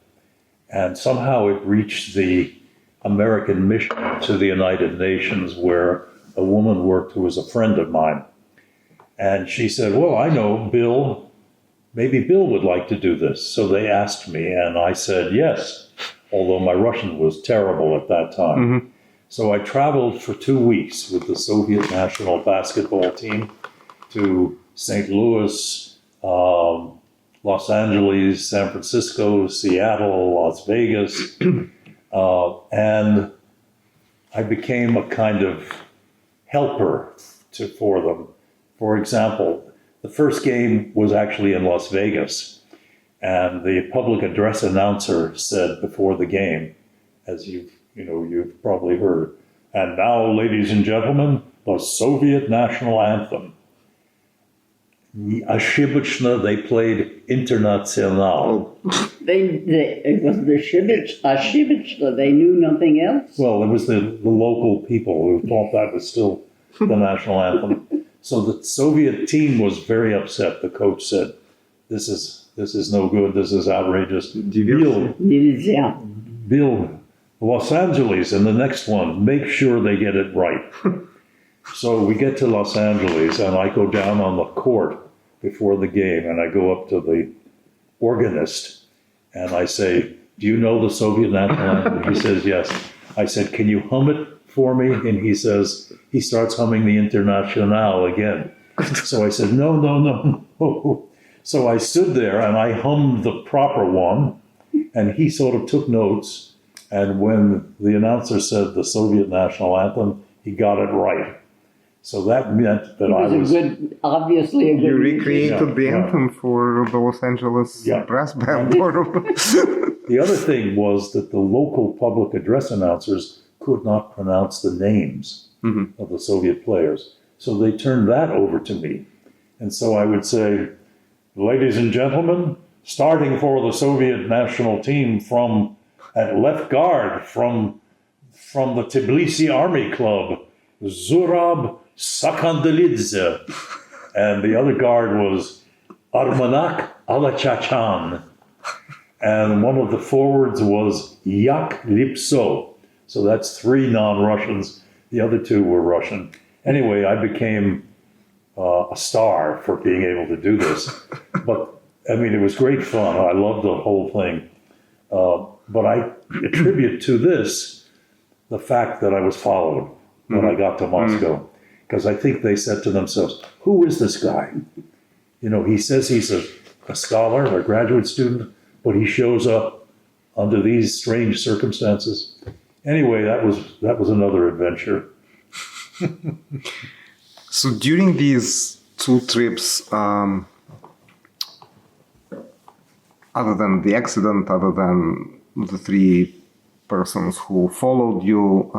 And somehow it reached the American mission to the United Nations, where a woman worked who was a friend of mine. And she said, well, I know Bill. Maybe Bill would like to do this. So they asked me, and I said yes, although my Russian was terrible at that time. So I traveled for 2 weeks with the Soviet national basketball team to St. Louis, Los Angeles, San Francisco, Seattle, Las Vegas, and I became a kind of helper for them For example, the first game was actually in Las Vegas, and the public address announcer said before the game, as you've probably heard, and now, ladies and gentlemen, the Soviet national anthem. Ошибочно, they played International. It was the Ошибочно, they knew nothing else. Well, it was the local people who thought that was still the national anthem. So the Soviet team was very upset. The coach said, this is no good, this is outrageous. Bill, Los Angeles, and the next one, make sure they get it right. So we get to Los Angeles, and I go down on the court before the game, and I go up to the organist, and I say, do you know the Soviet national anthem? He says, yes. I said, can you hum it for me? And he starts humming the International again. So I said, no. So I stood there, and I hummed the proper one, and he sort of took notes, and when the announcer said the Soviet national anthem, he got it right. So that meant that obviously a good. You recreated the anthem for the Los Angeles brass band. The other thing was that the local public address announcers could not pronounce the names of the Soviet players. So they turned that over to me. And so I would say, ladies and gentlemen, starting for the Soviet national team at left guard from the Tbilisi Army Club, Zurab Sakandalidze, and the other guard was Armanak Alachachan, and one of the forwards was Yak Lipso. So that's 3 non-Russians. The other 2 were Russian. Anyway, I became a star for being able to do this. But, I mean, it was great fun. I loved the whole thing. But I attribute to this the fact that I was followed when I got to Moscow. Because I think they said to themselves, who is this guy? He says he's a scholar, a graduate student, but he shows up under these strange circumstances. Anyway, that was another adventure. So during these 2 trips, other than the accident, other than the 3 persons who followed you,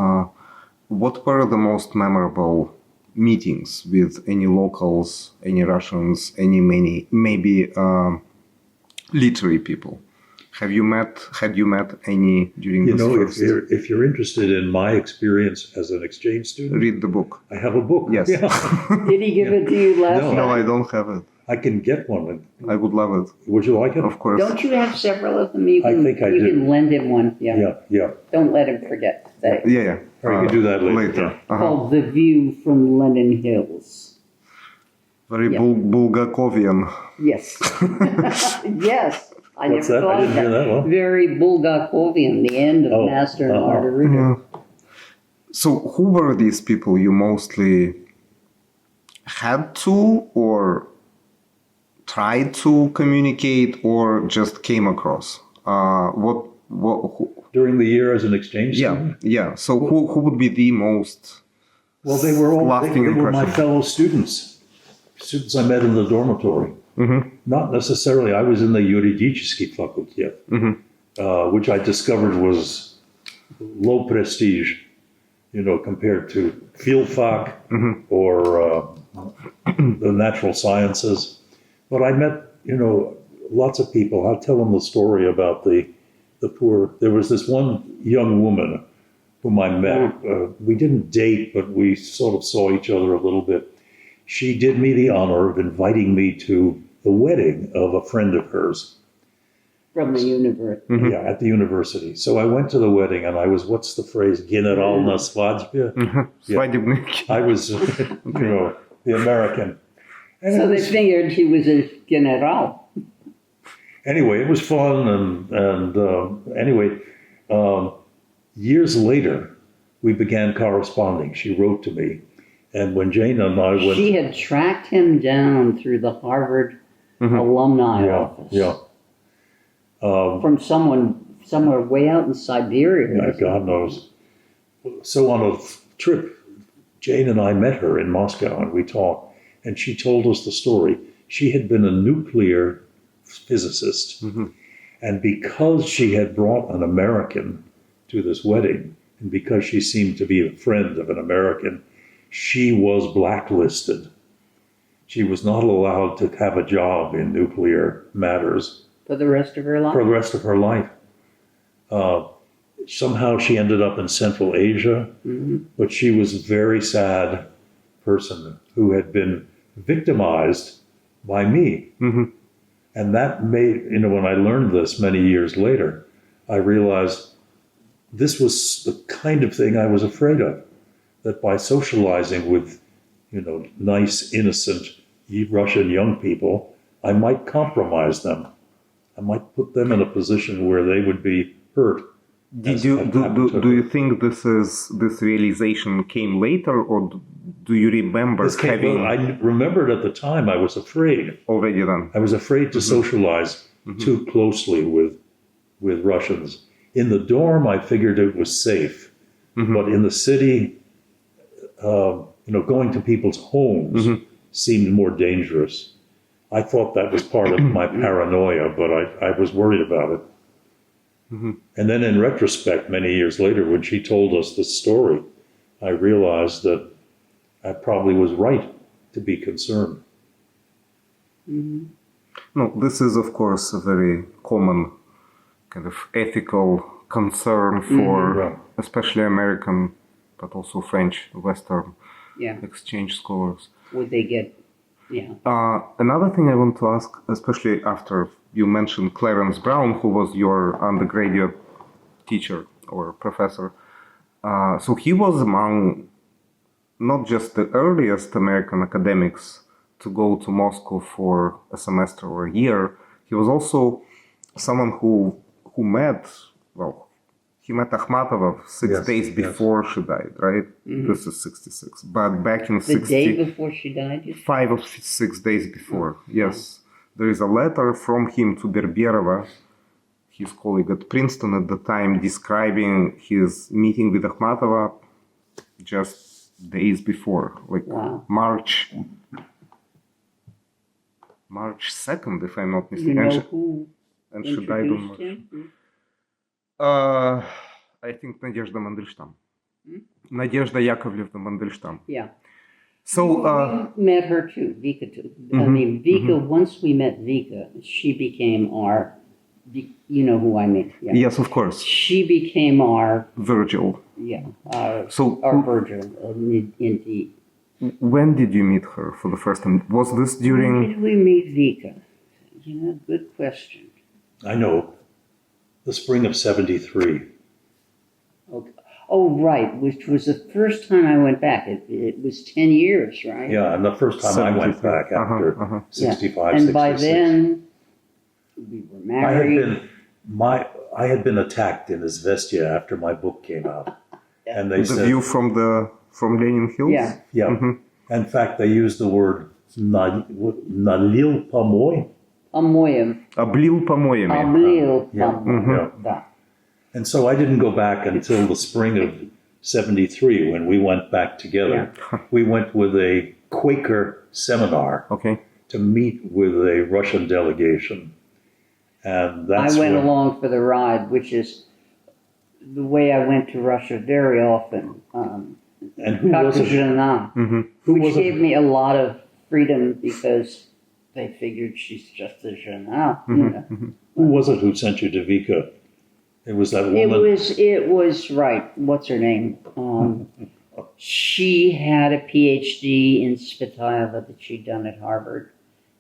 what were the most memorable meetings with any locals, any Russians, maybe literary people? Had you met any during this first? If you're interested in my experience as an exchange student, read the book. I have a book. Yes. Yeah. Did he give it to you last time? No, I don't have it. I can get one. I would love it. Would you like it? Of course. Don't you have several of them? I think I do. You can lend him one. Yeah. Don't let him forget. Yeah. Or you can do that later. Called The View from Lenin Hills. Very Bulgakovian. Yes. Yes. What's that? I didn't hear that one. Very Bulgakovian, the end of Master and Margarita. Yeah. So who were these people you mostly had to or tried to communicate or just came across? During the year as an exchange student? Yeah. So who would be the most they were all lasting they were my impression? fellow students I met in the dormitory. Not necessarily. I was in the Юридический facultet, which I discovered was low prestige, compared to Philfac or the natural sciences. But I met, lots of people. I'll tell them the story about the poor. There was this one young woman whom I met. We didn't date, but we sort of saw each other a little bit. She did me the honor of inviting me to the wedding of a friend of hers. From the university. Yeah, at the university. So I went to the wedding, and I was, what's the phrase? General na svadьбе. I was, the American. And so they figured he was a general. Anyway, it was fun, and years later, we began corresponding. She wrote to me, and when Jane and I went... She had tracked him down through the Harvard alumni office. Yeah. From somewhere way out in Siberia. Yeah, God knows. So on a trip, Jane and I met her in Moscow, and we talked. And she told us the story. She had been a nuclear physicist. And because she had brought an American to this wedding, and because she seemed to be a friend of an American, she was blacklisted. She was not allowed to have a job in nuclear matters. For the rest of her life? For the rest of her life. Somehow she ended up in Central Asia, but she was a very sad person who had been victimized by me. And that made, when I learned this many years later, I realized this was the kind of thing I was afraid of, that by socializing with, nice, innocent Russian young people, I might compromise them. I might put them in a do where they would be hurt. Do you think this realization came later, or do you remember I remembered at the time I was afraid. Already then? I was afraid to socialize too closely with Russians. In the dorm, I figured it was safe. But in the city, going to people's homes seemed more dangerous. I thought that was part of my paranoia, but I was worried about it. And then in retrospect, many years later, when she told us this story, I realized that I probably was right to be concerned. No, this is, of course, a very common kind of ethical concern for especially American, but also French, Western exchange scholars. Would they get, Another thing I want to ask, especially after you mentioned Clarence Brown, who was your undergraduate teacher or professor. So he was among not just the earliest American academics to go to Moscow for a semester or a year. He was also someone who met Akhmatova 6 days before she died, right? This is 66. But back in the day before she died? 5 or 6 days before, yes. There is a letter from him to Berberova, his colleague at Princeton at the time, describing his meeting with Akhmatova just days before, like March 2nd, if I'm not mistaken. You know who and she died on March. Him? I think Nadezhda Mandelstam. Nadezhda Yakovlevna Mandelstam. Yeah. So we met her too, Vika too. I mean, Vika. Once we met Vika, she became our. You know who I mean? Yeah. Yes, of course. She became our Virgil. Yeah. Our Virgil, indeed. When did you meet her for the first time? Was this during? When did we meet Vika? Good question. I know. The spring of '73. Okay. Oh, right, which was the first time I went back. It was 10 years, right? Yeah, and the first time I went back after 65, and 66. by then, we were married. I had been attacked in Izvestia after my book came out. And they said, view from Lenin Hills? Yeah. Yeah. In fact, they used the word nalil pomoy. Облил помоями. Да. And so I didn't go back until the spring of '73 when we went back together. Yeah. We went with a Quaker seminar to meet with a Russian delegation. And that's I went along for the ride, which is the way I went to Russia very often. And who was it? Which gave me a lot of freedom because they figured she's just a Jana. Who was it who sent you to Vika? It was that woman. It was right. What's her name? She had a PhD in Tsvetaeva that she'd done at Harvard,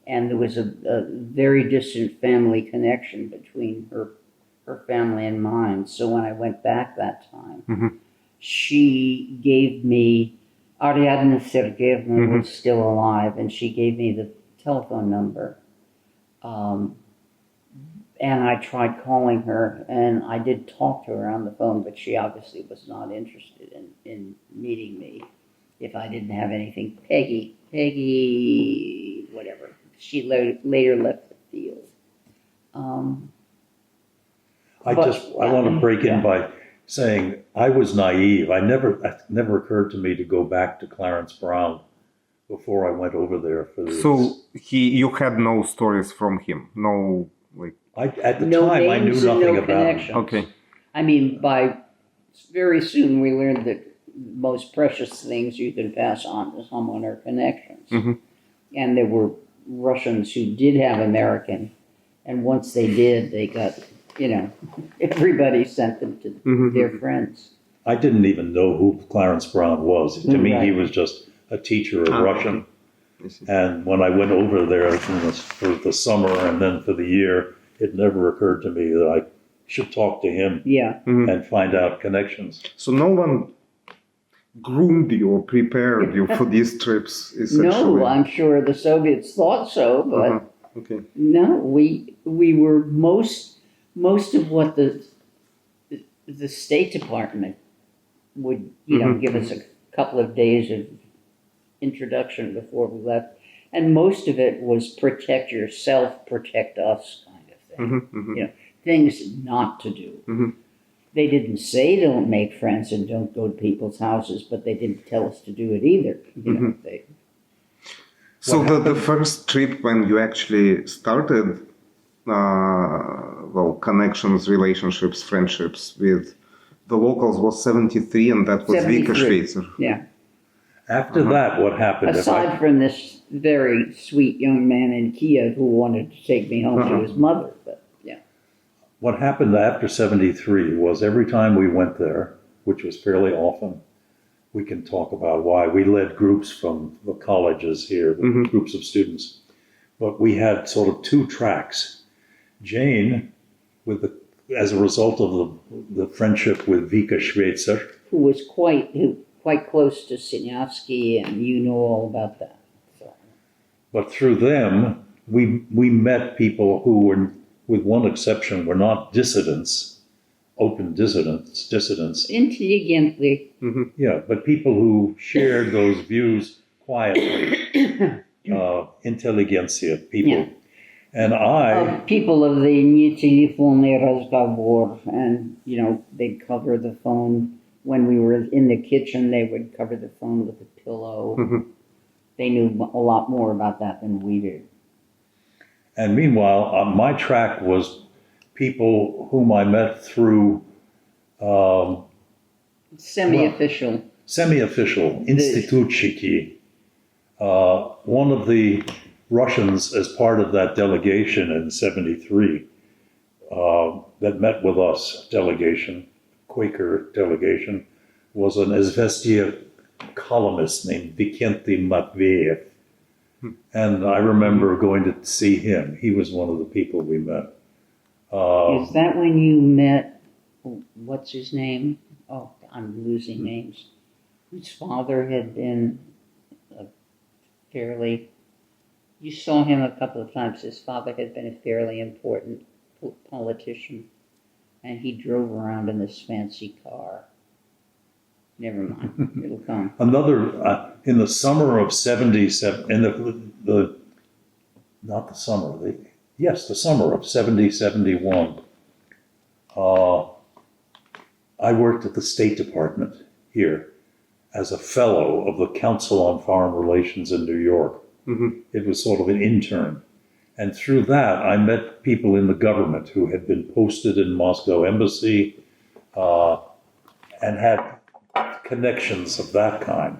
and there was a very distant family connection between her family and mine. So when I went back that time, she gave me, Ariadna Sergeyevna was still alive, and she gave me the telephone number. And I tried calling her, and I did talk to her on the phone, but she obviously was not interested in meeting me if I didn't have anything. Peggy, whatever. She later left the field. I want to break in by saying I was naive. It never occurred to me to go back to Clarence Brown before I went over there for the. So you had no stories from him, no like. At the No time, I knew names and nothing no about him. connections. Okay. I mean, very soon we learned that most precious things you can pass on to someone are connections. Mhm. And there were Russians who did have American, and once they did, they got, everybody sent them to Mhm. their friends. I didn't even know who Clarence Brown was. To me, he Right. was just a teacher of Ah, Russian. I see. And when I went over there for the summer and then for the year, it never occurred to me that I should talk to him Yeah. Mhm. and find out connections. So no one groomed you or prepared you for these trips, essentially. No, I'm sure the Soviets thought so, but Uh-huh. Okay. no, we were most of what the State Department would, give us a couple of days of introduction before we left. And most of it was protect yourself, protect us kind of thing. Mm-hmm, mm-hmm. Things not to do. Mm-hmm. They didn't say don't make friends and don't go to people's houses, but they didn't tell us to do it either. So the first trip when you actually started, connections, relationships, friendships with the locals was 73, and that was Vika 73. Schweitzer. Yeah. After that, what happened? Aside from this very sweet young man in Kiev who wanted to take me home to his mother, but yeah. What happened after 73 was every time we went there, which was fairly often, we can talk about why. We led groups from the colleges here, groups of students. But we had sort of two tracks. Jane, as a result of the friendship with Vika Schweitzer, Who was quite close to Sinyavsky, and you know all about that. So. but through them, we met people who were, with one exception, were not dissidents, open dissidents. Intelligently. Yeah, but people who shared those views quietly, intelligentsia people. Yeah. And People of the не телефонный разговор, and they'd cover the phone when we were in the kitchen. They would cover the phone with a pillow. They knew a lot more about that than we did. And meanwhile, my track was people whom I met through Semi-official. semi-official institutchiki. One of the Russians, as part of that delegation in 73, that met with us, delegation, Quaker delegation, was an Izvestia columnist named Vikenty Matveyev. And I remember going to see him. He was one of the people we met. Is that when you met, what's his name? Oh, I'm losing names. Whose father had been you saw him a couple of times. His father had been a fairly important politician, and he drove around in this fancy car. Never mind, it'll come. Another, in the summer of 77, in the summer of 71, I worked at the State Department here as a fellow of the Council on Foreign Relations in New York. It was sort of an intern. And through that, I met people in the government who had been posted in Moscow embassy and had connections of that kind.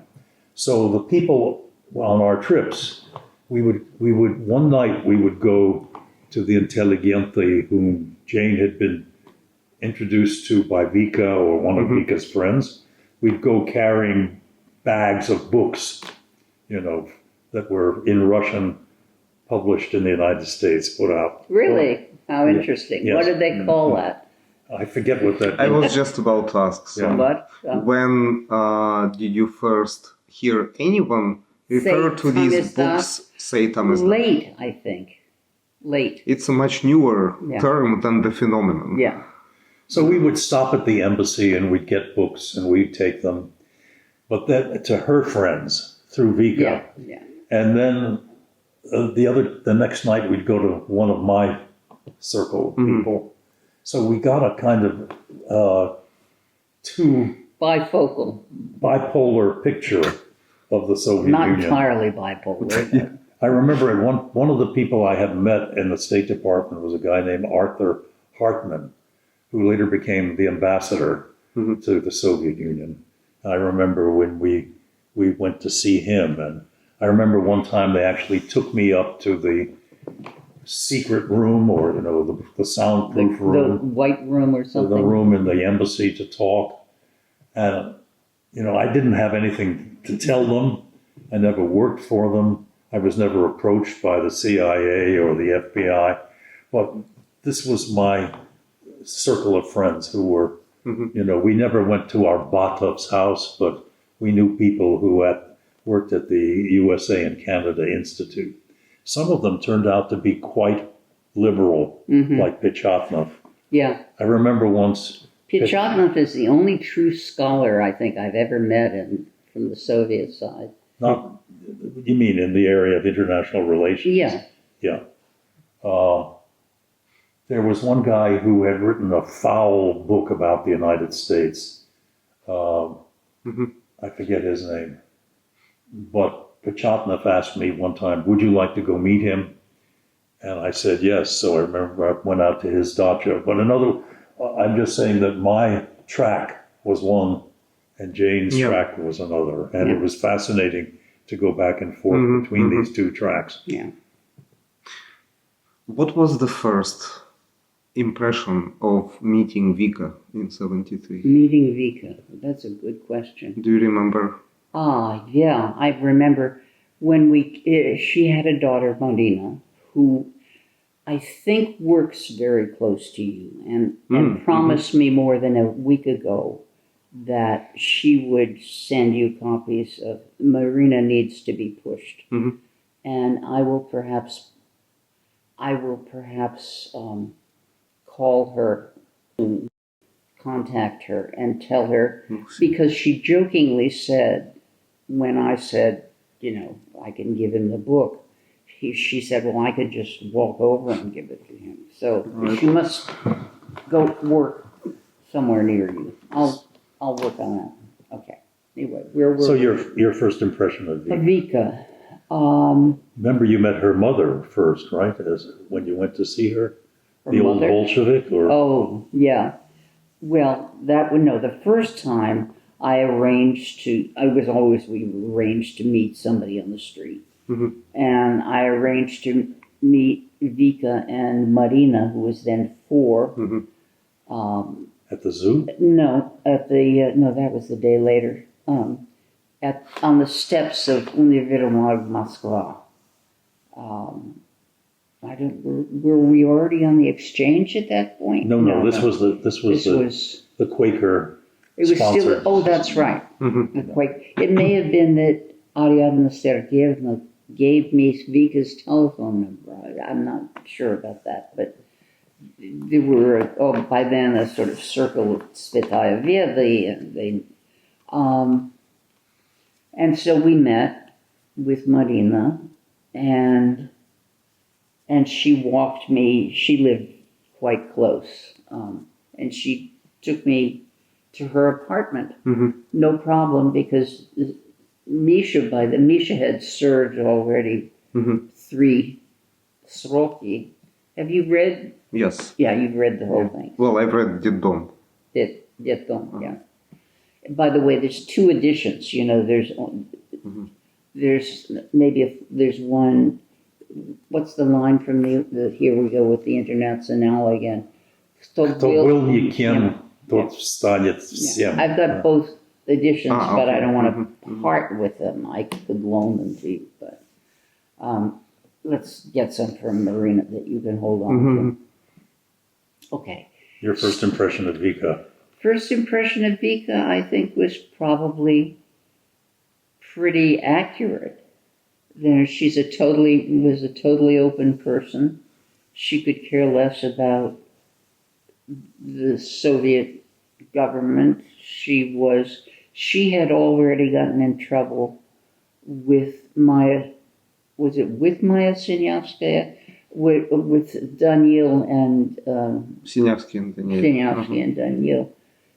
So the people on our trips, one night we would go to the intelligentsia whom Jane had been introduced to by Vika or one of Vika's friends. We'd go carrying bags of books, that were in Russian, published in the United States, put out. Really? How interesting. Yes. What did they call that? I forget what that I means. was just about to ask. So Yeah. What? when did you first hear anyone refer to these Tamizdat. books? Say Tamizdat. Late, I think. Late. It's a much newer Yeah. term than the phenomenon. Yeah. So we would stop at the embassy and we'd get books and we'd take them, but then to her friends through Vika. Yeah. Yeah. And then the next night we'd go to one of my circle of people. So we got a kind of two Bifocal. bipolar picture of the Soviet Not Union. entirely bipolar. I remember one of the people I had met in the State Department was a guy named Arthur Hartman, who later became the ambassador to the Soviet Union. And I remember when we went to see him, and I remember one time they actually took me up to the secret room, or the soundproof The room, white room or something. the room in the embassy to talk. And I didn't have anything to tell them. I never worked for them. I was never approached by the CIA or the FBI. But this was my circle of friends who were, we never went to our Batov's house, but we knew people who worked at the USA and Canada Institute. Some of them turned out to be quite liberal, like Pechatnov. Yeah. I remember once... Pechatnov is the only true scholar I think I've ever met from the Soviet side. Not, you mean in the area of international relations? Yeah. Yeah. There was one guy who had written a foul book about the United States. I forget his name. But Pechatnov asked me one time, would you like to go meet him? And I said yes. So I remember I went out to his dacha. But I'm just saying that my track was one and Jane's track was another. And it was fascinating to go back and forth between these two tracks. Yeah. What was the first impression of meeting Vika in 73? Meeting Vika, that's a good question. Do you remember? Yeah, I remember when she had a daughter, Marina, who I think works very close to you and promised me more than a week ago that she would send you copies of Marina Needs to Be Pushed. And I will perhaps call her, contact her and tell her, because she jokingly said, when I said, I can give him the book, she said, well, I could just walk over and give it to him. So she must go work somewhere near you. I'll work on that. Okay. Anyway, So your first impression of Vika? Vika. Remember you met her mother first, right? When you went to see her? Her the mother? Old Bolshevik? Or? Oh, yeah. Well, the first time we arranged to meet somebody on the street. And I arranged to meet Vika and Marina, who was then 4. At the zoo? No, that was the day later. On the steps of Univermag Moskva. Were we already on the exchange at that point? No. This was the Quaker. It was sponsored. still. Oh, that's right. The Quaker. It may have been that Ariadna Sergeyevna gave me Vika's telephone number. I'm not sure about that, but there were by then a sort of circle of Tsvetaeva, and so we met with Marina, and she walked me. She lived quite close, and she took me to her apartment. No problem, because Misha had served already 3 sroki. Have you read? Yes. Yeah, you've read the whole thing. Well, I've read Детдом. Детдом, yeah. By the way, there's 2 editions. There's one. What's the line from the Here we go with the Internationale again? Кто был никем, тот станет всем. I've got both editions, but I don't want to part with them. I could loan them to you, but let's get some from Marina that you can hold on to. Okay. Your first impression of Vika? First impression of Vika, I think, was probably pretty accurate. She was a totally open person. She could care less about the Soviet government. She had already gotten in trouble with Maya Sinyavskaya? With Daniil and Sinyavsky and Daniil. Daniil.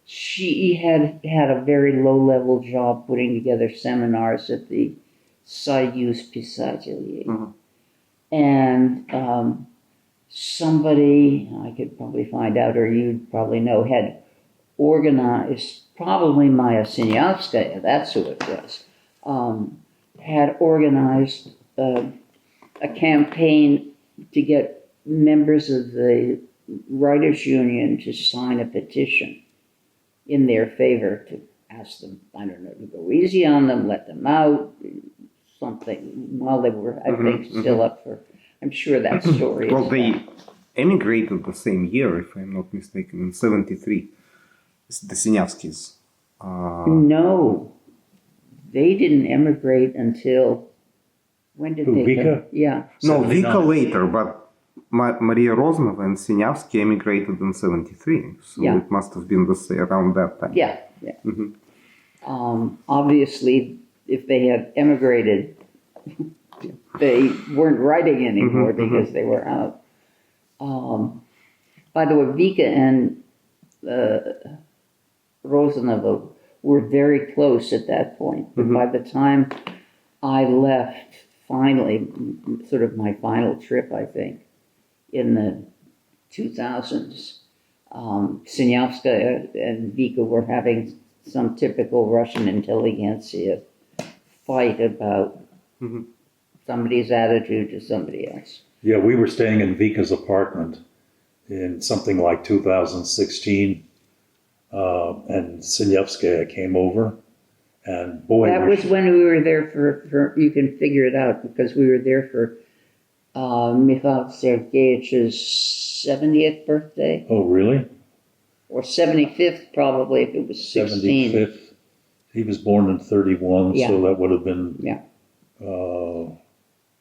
She had a very low-level job putting together seminars at the Soyuz Pisatelier. And somebody, I could probably find out, or you'd probably know, had organized, probably Maya Sinyavskaya, that's who it was, had organized a campaign to get members of the Writers Union to sign a petition in their favor, to ask them, I don't know, to go easy on them, let them out, something, while they were, I think, still up for, I'm sure that story Well, is they back. emigrated the same year, if I'm not mistaken, in 73. The Sinyavskis. No, they didn't emigrate until, when did Who, they? Vika? Yeah. No, 79. Vika later, but Maria Rosanova and Sinyavsky emigrated in 73, so Yeah. it must have been around that time. Yeah, yeah. Obviously, if they had emigrated, they weren't writing anymore because they were out. By the way, Vika and Rosanova were very close at that point. But by the time I left, finally, sort of my final trip, I think, in the 2000s, Sinyavskaya and Vika were having some typical Russian intelligentsia fight about somebody's attitude to somebody else. Yeah, we were staying in Vika's apartment in something like 2016, and Sinyavskaya came over, and boy, That was when we were there for you can figure it out, because we were there for Mikhail Sergeyevич's 70th birthday, oh, really? or 75th probably, if it was 16. 75th. He was born in 31, Yeah. so that would have been, Yeah.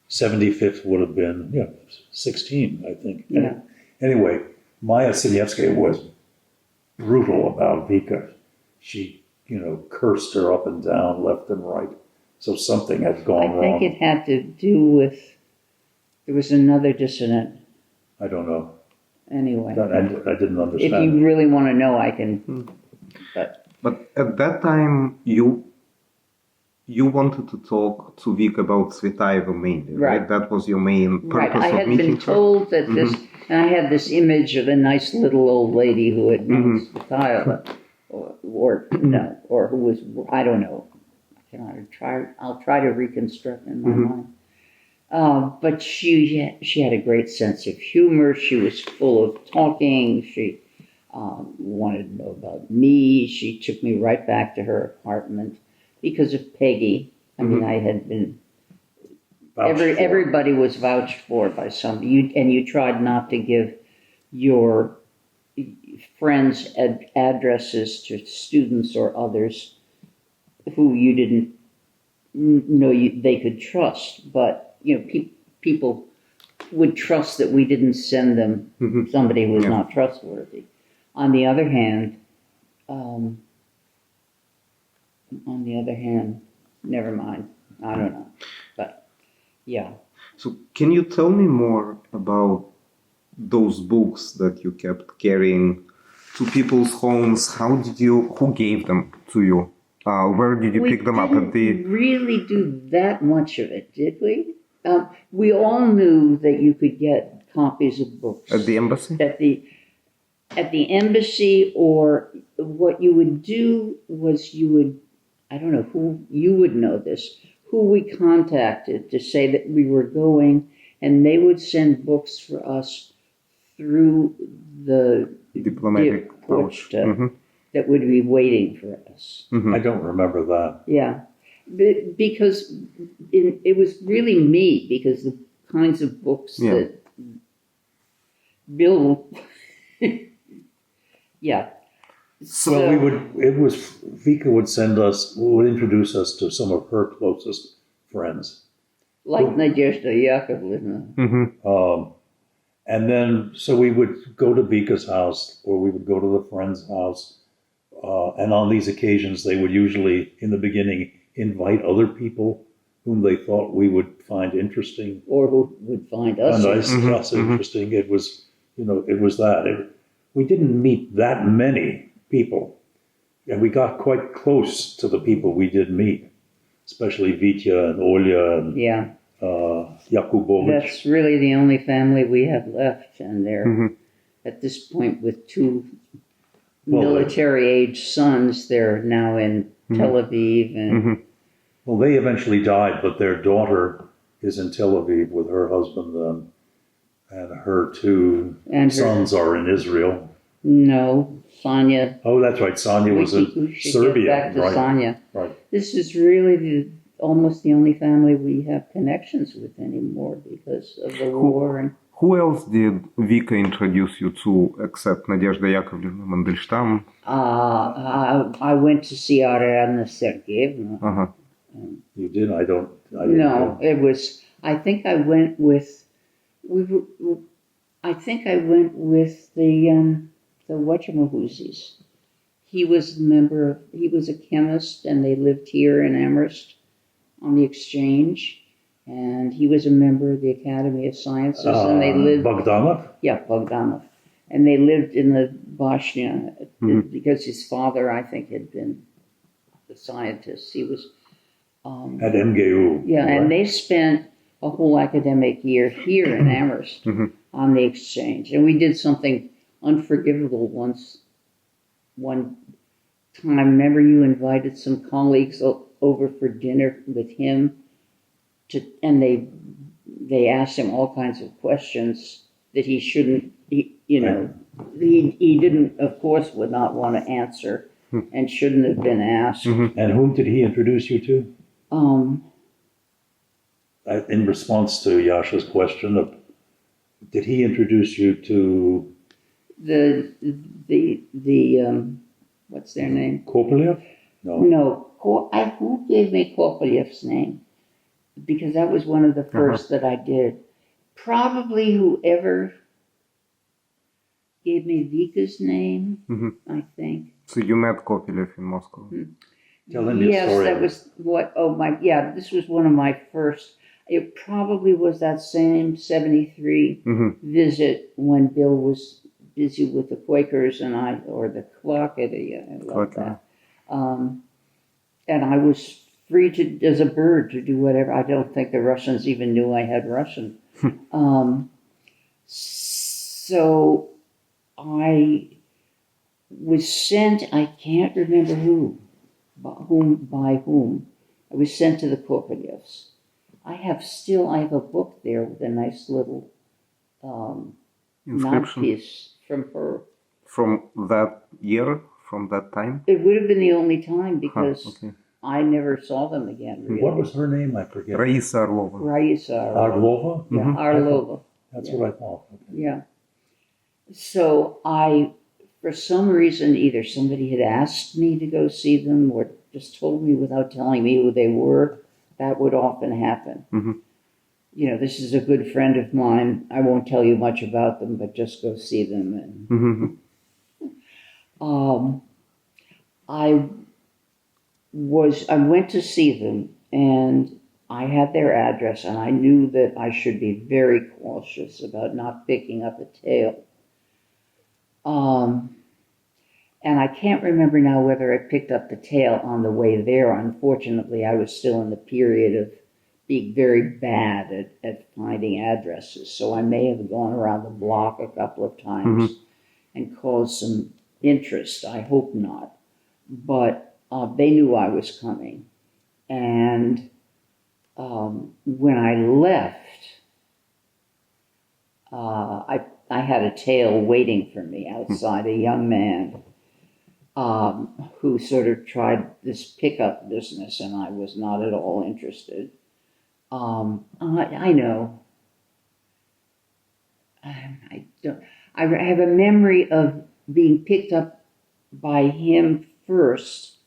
75th would have been, 16, I think. Yeah. Anyway, Maya Sinyavskaya was brutal about Vika. She, cursed her up and down, left and right. So something had gone I wrong. think it had to do with, there was another dissonant. I don't know. Anyway, I didn't if understand. you really want to know, I can, but But at that time, you wanted to talk to Vika about Tsvetaeva mainly, right? Right. That was your main right, purpose I of had meeting been her? told that this, and I had this image of a nice little old lady who had known Tsvetaeva, or who was, I don't know. I'll try to reconstruct in my mind. But she had a great sense of humor. She was full of talking. She wanted to know about me. She took me right back to her apartment because of Peggy. I mean, I had been, Vouched for. everybody was vouched for by somebody. And you tried not to give your friends' addresses to students or others who you didn't know they could trust. But, people would trust that we didn't send them somebody who was not trustworthy. On the other hand, never mind. I don't know. But, yeah. So can you tell me more about those books that you kept carrying to people's homes? Who gave them to you? Where did you pick them up? We didn't really do that much of it, did we? We all knew that you could get copies of books At the embassy? At the embassy, or what you would do was I don't know who, you would know this, who we contacted to say that we were going, and they would send books for us through the Diplomatic approach. that would be waiting for us. I don't remember that. Yeah, because it was really me, because the kinds of books that Bill, So Vika would introduce us to some of her closest friends. like Nadezhda Yakovlevna. And then, so we would go to Vika's house, or we would go to the friend's house. And on these occasions, they would usually, in the beginning, invite other people whom they thought we would find interesting. Or who would find us. Us interesting. It was, it was that. We didn't meet that many people. and we got quite close to the people we did meet, especially Vitya and Olya and Yeah. Yakubovich. That's really the only family we have left, and they're Mhm. at this point with two Well, military-age sons. They're now in Tel Aviv, and Mhm. Well, they eventually died, but their daughter is in Tel Aviv with her husband, and her two And her- sons are in Israel. no, Sonia. Oh, that's right. Sonia was in We should Serbia. get back to right. Sonia. Right. This is really almost the only family we have connections with anymore because of the war. And Who else did Vika introduce you to except Nadezhda Yakovlevna Mandelstam? I went to see Ariadna Sergeyevna. Uh-huh. You did? I didn't No, know. it was. I think I went with. I think I went with the whatchamahoosies. He was a member. He was a chemist, and they lived here in Amherst on the exchange. And he was a member of the Academy of Sciences, and they lived. Bogdanov? Yeah, Bogdanov. And they lived in the Bosnia because his father, I think, had been the scientist. He was. At MGU. Yeah, right? and they spent a whole academic year here in Amherst on the exchange. And we did something unforgivable one time. Remember you invited some colleagues over for dinner with him, and they asked him all kinds of questions that he shouldn't, he didn't, of course, would not want to answer and shouldn't have been asked. And whom did he introduce you to? In response to Yasha's question, did he introduce you to the what's their name? Kopelev? No. No, who gave me Kopelyev's name? Because that was one of the first that I did. Probably whoever gave me Vika's name, I think. So you met Kopelev in Moscow. Tell him your Yes, story. that was this was one of my first. It probably was that same 73 visit when Bill was busy with the Quakers and or the Klockety, I love that. And I was free as a bird to do whatever. I don't think the Russians even knew I had Russian. So I was sent, I can't remember by whom. I was sent to the Kopelyevs. I have a book there with a nice little Inscription mouthpiece from her. from that year, from that time. It would have been the only time because okay. I never saw them again, really. What was her name? I forget. Raisa Arlova. Raisa. Arlova? Yeah, Arlova. That's what I thought. Okay. Yeah. So for some reason, either somebody had asked me to go see them or just told me without telling me who they were. That would often happen. This is a good friend of mine. I won't tell you much about them, but just go see them. And I went to see them, and I had their address, and I knew that I should be very cautious about not picking up a tale. And I can't remember now whether I picked up the tale on the way there. Unfortunately, I was still in the period of being very bad at finding addresses. So I may have gone around the block a couple of times and caused some interest. I hope not. But they knew I was coming. And when I left, I had a tale waiting for me outside, a young man who sort of tried this pickup business, and I was not at all interested. I know. I have a memory of being picked up by him first.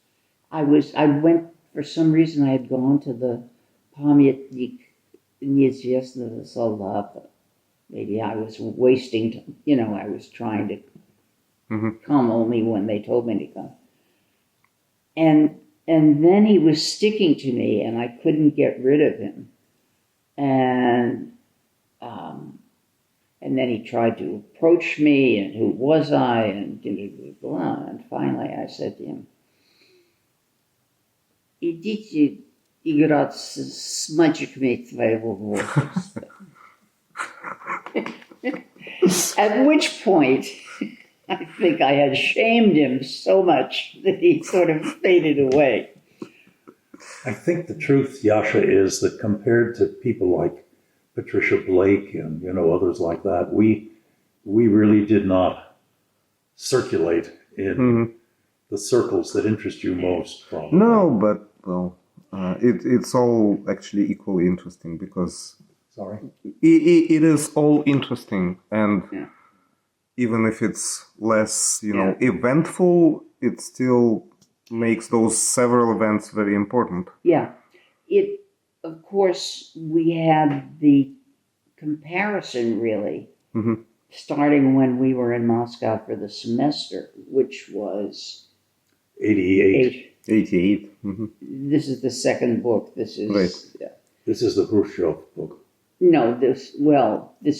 I went, for some reason, I had gone to the Pamyatnik Neizvestного Soldata. Maybe I was wasting, I was trying to come only when they told me to come. And then he was sticking to me, and I couldn't get rid of him. And then he tried to approach me, and who was I, and blah, blah, blah. And finally I said to him, идите играться с мальчиками твоего возраста. At which point, I think I had shamed him so much that he sort of faded away. I think the truth, Yasha, is that compared to people like Patricia Blake and others like that, we really did not circulate in the circles that interest you most. Probably. No, but well, it's all actually equally interesting because Sorry. it is all interesting, and Yeah. even if it's less, Yeah. eventful, it still makes those several events very important. Yeah. Of course, we had the comparison really, starting when we were in Moscow for the semester, which was 88. 88. This is the second book. This is Right. This is the Khrushchev book. No, this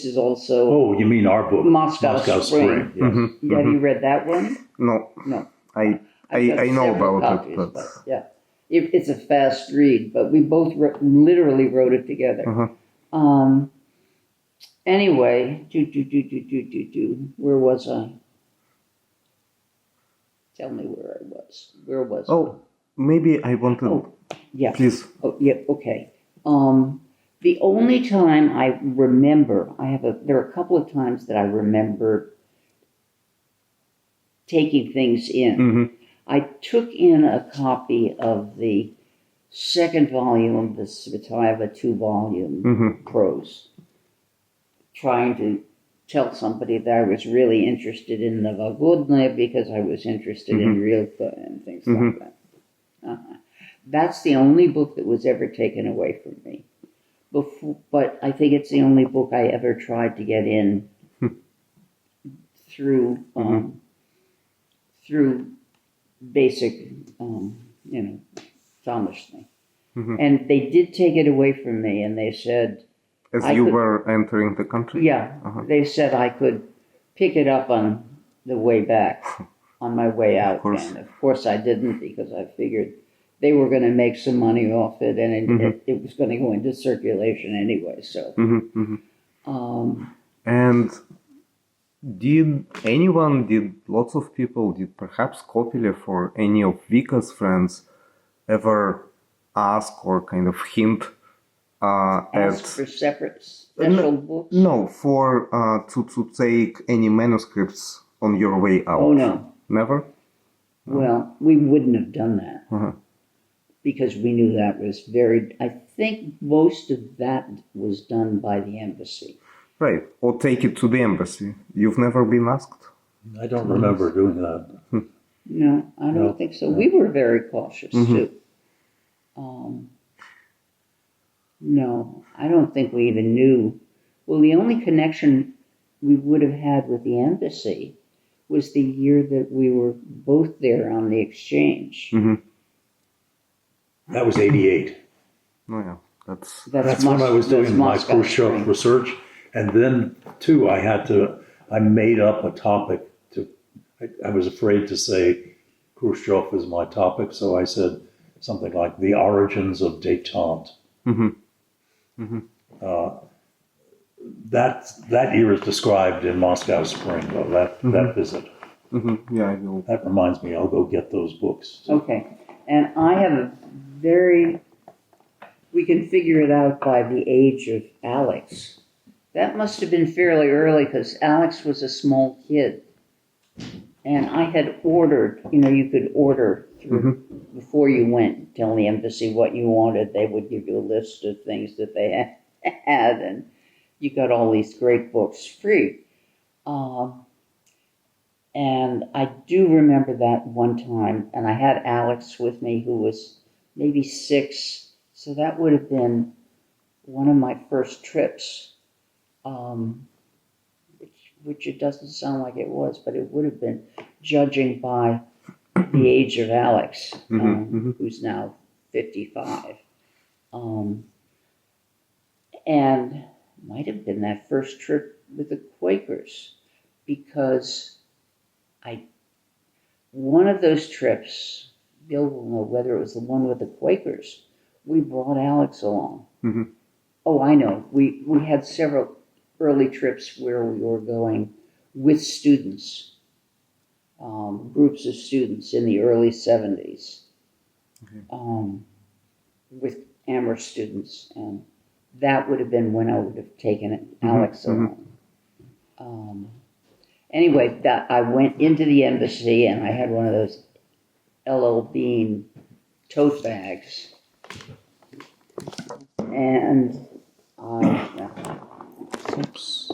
is also Oh, you mean our book? Moscow Spring. Yes. Have you read that one? No, No. I I've got know several about copies, it, but yeah, it's a fast read. But we both literally wrote it together. Anyway, where was I? Tell me where I was. Where was I? oh, maybe I wanted. Oh, yeah. Please. Oh, yeah. Okay. The only time I remember, there are a couple of times that I remember taking things in. I took in a copy of the second volume of the Tsvetaeva 2-volume prose, trying to tell somebody that I was really interested in Novogodnaya because I was interested in Rilke and things like that. That's the only book that was ever taken away from me. But I think it's the only book I ever tried to get in through basic, Thomas thing. And they did take it away from me, and they said, As you were entering the country? yeah, they said I could pick it up on the way back, on my way out. And of course I didn't, because I figured they were going to make some money off it, and it was going to go into circulation anyway. So, And lots of people, did perhaps Kopelev or any of Vika's friends ever ask or kind of hint ask for separate special books? No, for to take any manuscripts on your way out? Oh, no. Never? Well, we wouldn't have done that. Because we knew that was I think most of that was done by the embassy. Right, or take it to the embassy. You've never been asked? I don't remember doing that. No, I don't think so. We were very cautious too. No, I don't think we even knew. Well, the only connection we would have had with the embassy was the year that we were both there on the exchange. That was 88. Oh, yeah. That's when I was doing my Khrushchev research. And then, too, I made up a topic I was afraid to say Khrushchev is my topic, so I said something like the origins of détente. That year is described in Moscow Spring, though, that visit. Yeah, I will. That reminds me, I'll go get those books. Okay. And I have we can figure it out by the age of Alex. That must have been fairly early because Alex was a small kid. And I had ordered, you could order through, before you went, tell the embassy what you wanted. They would give you a list of things that they had, and you got all these great books free. And I do remember that one time, and I had Alex with me, who was maybe 6, so that would have been one of my first trips, which it doesn't sound like it was, but it would have been, judging by the age of Alex, who's now 55. And might have been that first trip with the Quakers, because one of those trips, Bill will know whether it was the one with the Quakers. We brought Alex along. Mm-hmm. Oh, I know. We had several early trips where we were going with students, groups of students in the early 70s, with Amherst students, and that would have been when I would have taken Alex along. Anyway, I went into the embassy and I had one of those L.L. Bean tote bags, and Oops.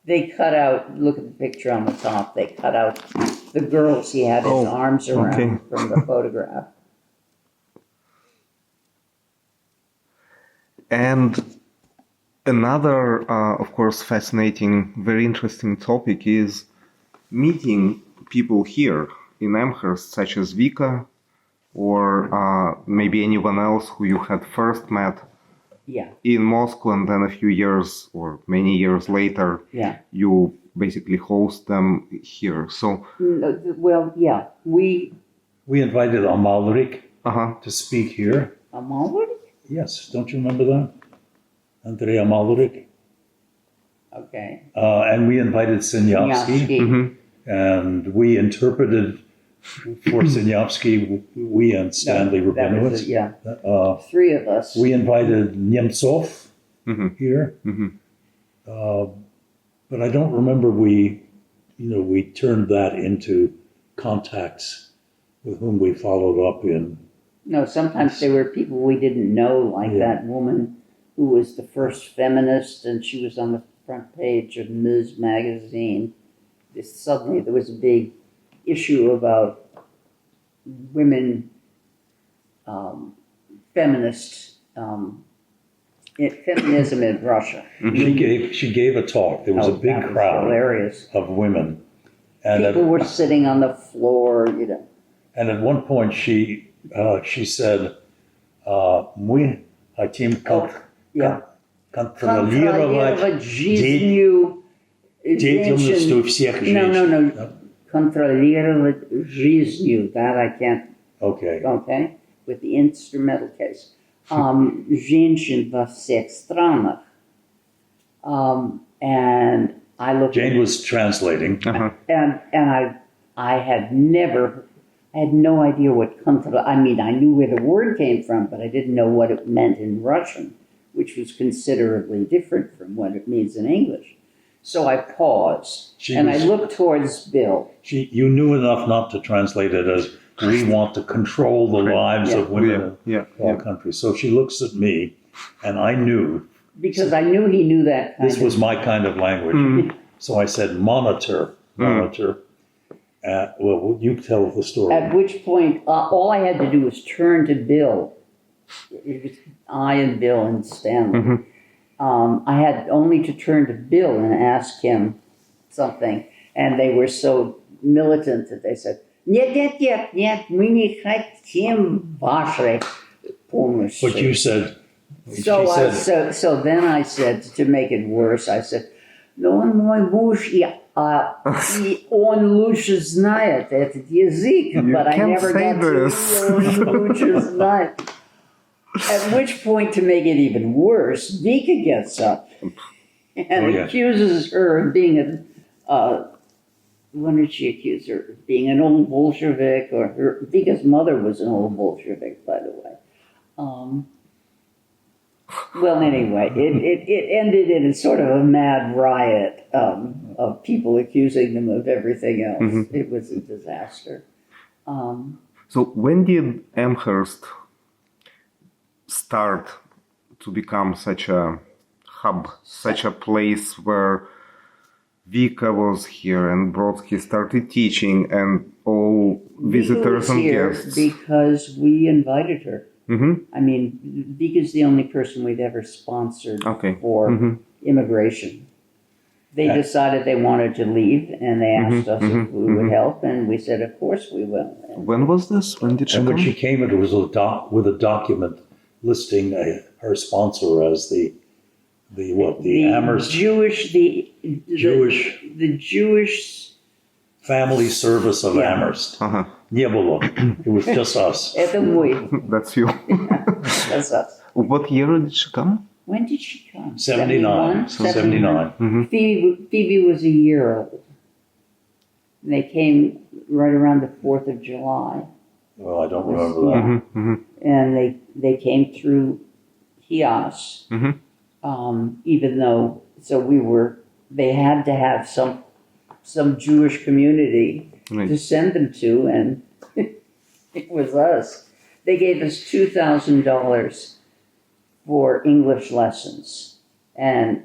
they cut out, look at the picture on the top, they cut out the girls he had his arms around from the photograph. And another, of course, fascinating, very interesting topic is meeting people here in Amherst, such as Vika, or maybe anyone else who you had first met in Moscow, and then a few years or many years later, you basically host them here. So, we invited Amalrik to speak here. Amalrik? Yes, don't you remember that? Andrei Amalrik. Okay. And we invited Sinyavsky, and we interpreted for Sinyavsky, we and Stanley Rabinowitz. Three of us. We invited Nemtsov here, but I don't remember we turned that into contacts with whom we followed up in. No, sometimes there were people we didn't know, like that woman who was the first feminist, and she was on the front page of Ms. magazine. Suddenly there was a big issue about women, feminism in Russia. She gave a talk. There was a big crowd of women. And people were sitting on the floor, And at one point she said, мы хотим контролировать деятельность всех женщин. No. Controlировать жизнью. That I can't. Okay. Okay. With the instrumental case. Женщин во всех странах. And I looked. Jane was translating. And I had no idea what control. I mean, I knew where the word came from, but I didn't know what it meant in Russian, which was considerably different from what it means in English. So I paused, I looked towards Bill. You knew enough not to translate it as we want to control the lives of women in all countries. So she looks at me, and I knew. Because I knew he knew that. This was my kind of language. So I said, monitor. Well, you tell the story. At which point, all I had to do was turn to Bill. It was I and Bill and Stanley. I had only to turn to Bill and ask him something, and they were so militant that they said, "Нет, мы не хотим вашей помощи." But you said. So then I said, to make it worse, I said, "Но он мой муж, и он лучше знает этот язык, but I never got to он лучше знает." At which point, to make it even worse, Vika gets up and accuses her of being what did she accuse her? Of being an old Bolshevik, or Vika's mother was an old Bolshevik, by the way. Well, anyway, it ended in a sort of a mad riot of people accusing them of everything else. It was a disaster. So when did Amherst start to become such a hub, such a place where Vika was here and Brodsky started teaching and all visitors and guests? Because we invited her. I mean, Vika's the only person we've ever sponsored for immigration. They decided they wanted to leave, and they asked us if we would help, and we said, of course we will. When was this? When did she come? When she came, it was with a document listing her sponsor as the Amherst Jewish family service of Yeah. Amherst. Uh-huh. Не было. It was just us. Это мой. That's you. That's us. What year did she come? When did she come? 79. 79. Phoebe was a year old. And they came right around the 4th of July. Well, I don't remember that. Mm-hmm. And they came through Hias, even though, they had to have some Jewish community Right. to send them to, and it was us. They gave us $2,000 for English lessons, and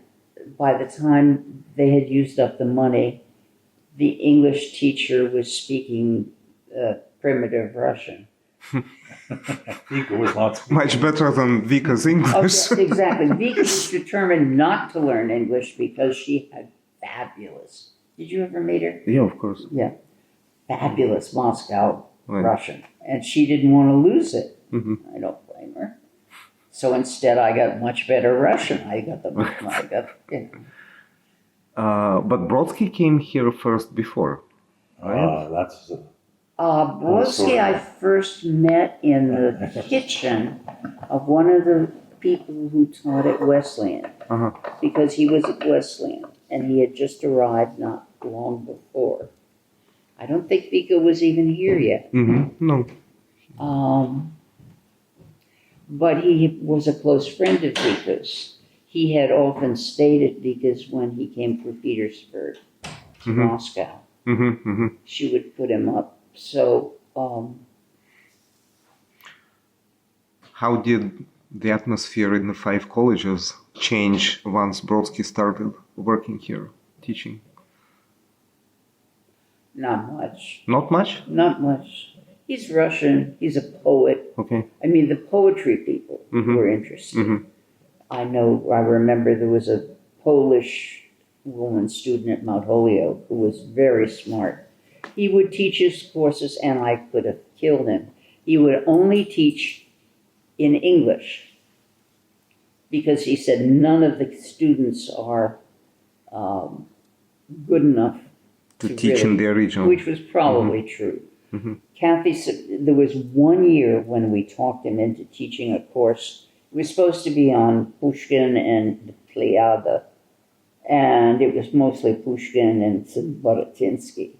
by the time they had used up the money, the English teacher was speaking primitive Russian. Vika was not Much better than Vika's English. Okay, exactly. Vika was determined not to learn English because she had fabulous. Did you ever meet her? Yeah, of course. Yeah. Fabulous Moscow Right. Russian. And she didn't want to lose it. Mhm. I don't blame her. So instead I got much better Russian. But Brodsky came here first before. that's Brodsky I first met in the kitchen of one of the people who taught at Wesleyan, Uh-huh. because he was at Wesleyan and he had just arrived not long before. I don't think Vika was even here yet. Mm-hmm. No. But he was a close friend of Vika's. He had often stayed at Vika's when he came from Petersburg to Moscow. Mm-hmm. Mm-hmm. She would put him up. So, How did the atmosphere in the 5 colleges change once Brodsky started working here, teaching? not much. Not much? Not much. He's Russian. He's a poet. Okay. I mean, the poetry people were interested. Mhm. I remember there was a Polish woman student at Mount Holyoke who was very smart. He would teach his courses, and I could have killed him. He would only teach in English because he said none of the students are good enough To teach in the original. which was probably true. Kathy said there was one year when we talked him into teaching a course. It was supposed to be on Pushkin and the Pleiada, and it was mostly Pushkin and Borodtinsky.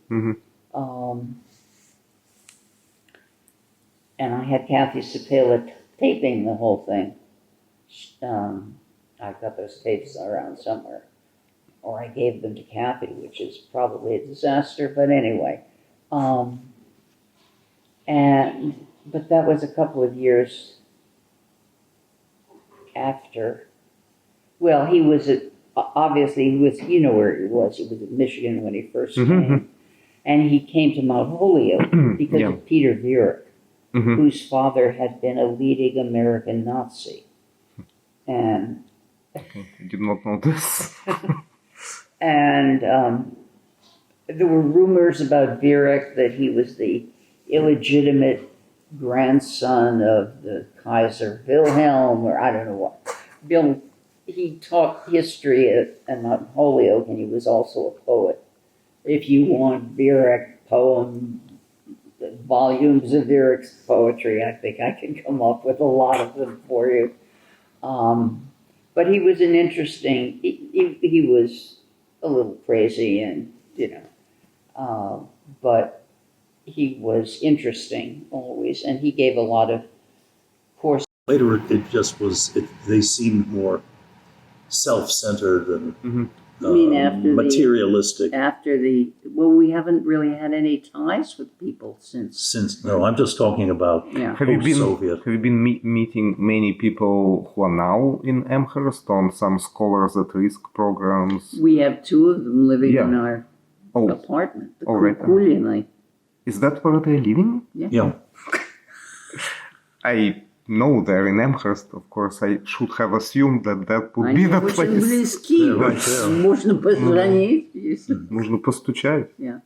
And I had Kathy Tsvetaeva taping the whole thing. I got those tapes around somewhere, or I gave them to Kathy, which is probably a disaster, but anyway. But that was a couple of years after. Well, he was obviously, you know where he was. He was at Michigan when he first came. And he came to Mount Holyoke because of Peter Viereck, whose father had been a leading American Nazi. And Okay. I did not know this. And there were rumors about Viereck that he was the illegitimate grandson of the Kaiser Wilhelm, or I don't know what. He taught history at Mount Holyoke, and he was also a poet. If you want Viereck volumes of Viereck's poetry, I think I can come up with a lot of them for you. But he was an interesting, he was a little crazy and, but he was interesting always, and he gave a lot of courses. Later, it just was, they seemed more self-centered and materialistic. We haven't really had any ties with people since. No, I'm just talking about Have you post-Soviet. been meeting many people who are now in Amherst on some Scholars at Risk programs? We have two of them living in our Oh, apartment, the right. Kukulina. is that where they're living? Yeah. I know they're in Amherst, of course. I should have assumed that would be the place. Близки. Right there. Можно позвонить. Нужно постучать. Yeah.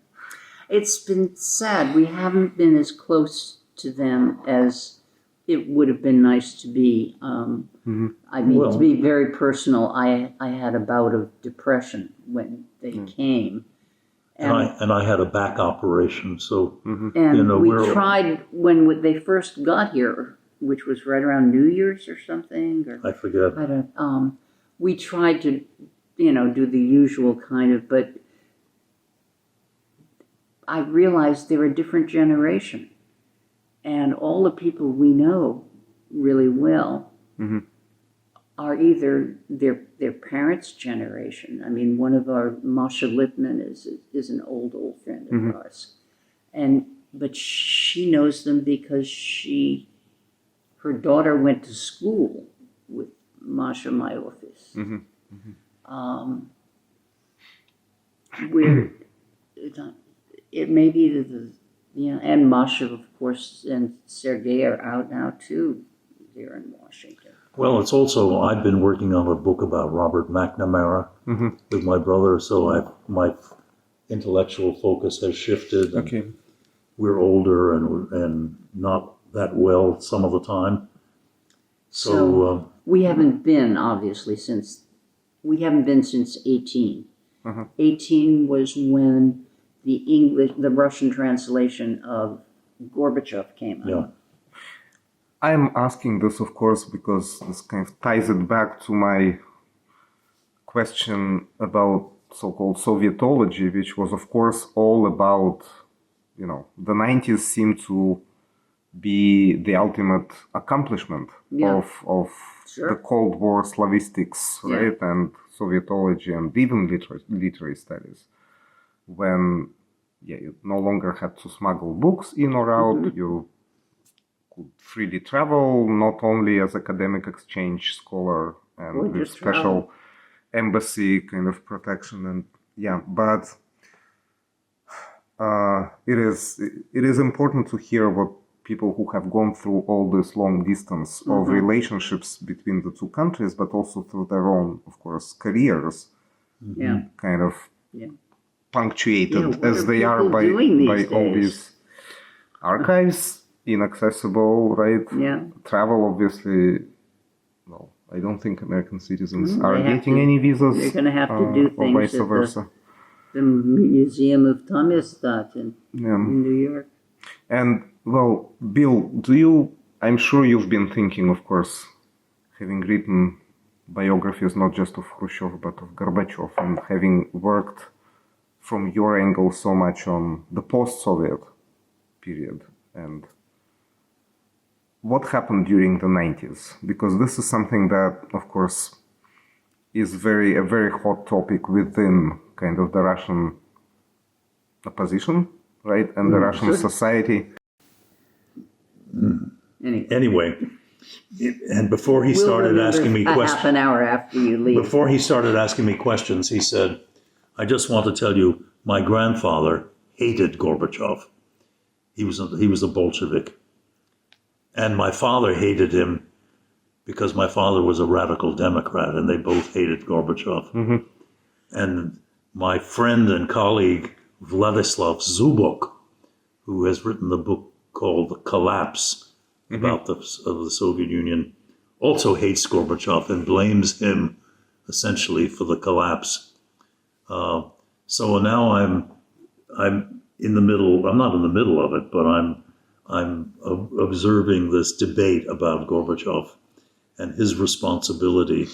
It's been sad. We haven't been as close to them as it would have been nice to be. I mean, to be very personal, I had a bout of depression when they came. And I had a back operation, so And we tried when they first got here, which was right around New Year's or something. Or, I forget. I don't. We tried to, do the usual kind of, but I realized they're a different generation, and all the people we know really well are either their parents' generation. I mean, one of our Masha Lippman is an old friend of ours, but she knows them because her daughter went to school with Masha, my office. Where it may be and Masha, of course, and Sergei are out now too. They're in Washington. Well, it's also, I've been working on a book about Robert McNamara with my brother, so my intellectual focus has shifted. Okay. We're older and not that well some of the time. So we haven't been, obviously, since 18. 18 was when the Russian translation of Gorbachev came out. Yeah. I'm asking this, of course, because this kind of ties it back to my question about so-called Sovietology, which was, of course, all about, the 90s seemed to be the ultimate accomplishment of the Cold War Slavistics, right, and Sovietology and even literary studies. When you no longer had to smuggle books in or out, you could freely travel, not only as academic exchange scholar and with special embassy kind of protection, and but it is important to hear what people who have gone through all this long distance of relationships between the two countries, but also through their own, of course, careers, kind of punctuated as they are by all these archives, inaccessible, right? Travel, obviously. Well, I don't think American citizens are getting any visas. They're going to have to do things or vice versa. The Museum of Tamizdat in New York. And, well, Bill, I'm sure you've been thinking, of course, having written biographies not just of Khrushchev, but of Gorbachev, and having worked from your angle so much on the post-Soviet period, and what happened during the 90s? Because this is something that, of course, is a very hot topic within kind of the Russian opposition, right? And the Russian society. Anyway, and before he started asking me questions, half an hour after you leave. Before he started asking me questions, he said, "I just want to tell you, my grandfather hated Gorbachev. He was a Bolshevik, and my father hated him because my father was a radical Democrat, and they both hated Gorbachev. And my friend and colleague Vladislav Zubok, who has written the book called The Collapse about the Soviet Union, also hates Gorbachev and blames him essentially for the collapse. So now I'm in the middle. I'm not in the middle of it, but I'm observing this debate about Gorbachev and his responsibility.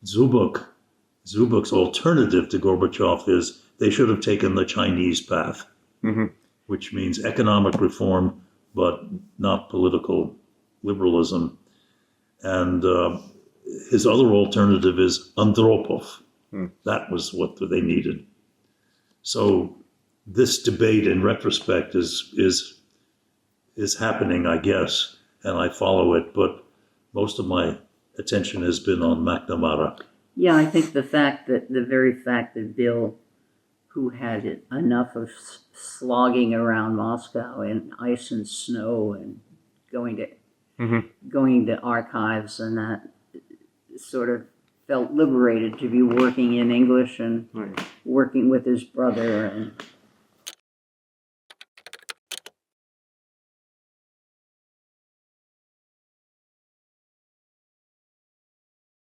Zubok's alternative to Gorbachev is they should have taken the Chinese path, which means economic reform, but not political liberalism. And his other alternative is Andropov. That was what they needed. So this debate, in retrospect, is happening, I guess, and I follow it. But most of my attention has been on McNamara. Yeah, I think the very fact that Bill, who had enough of slogging around Moscow in ice and snow and going to archives and that, sort of felt liberated to be working in English and working with his brother and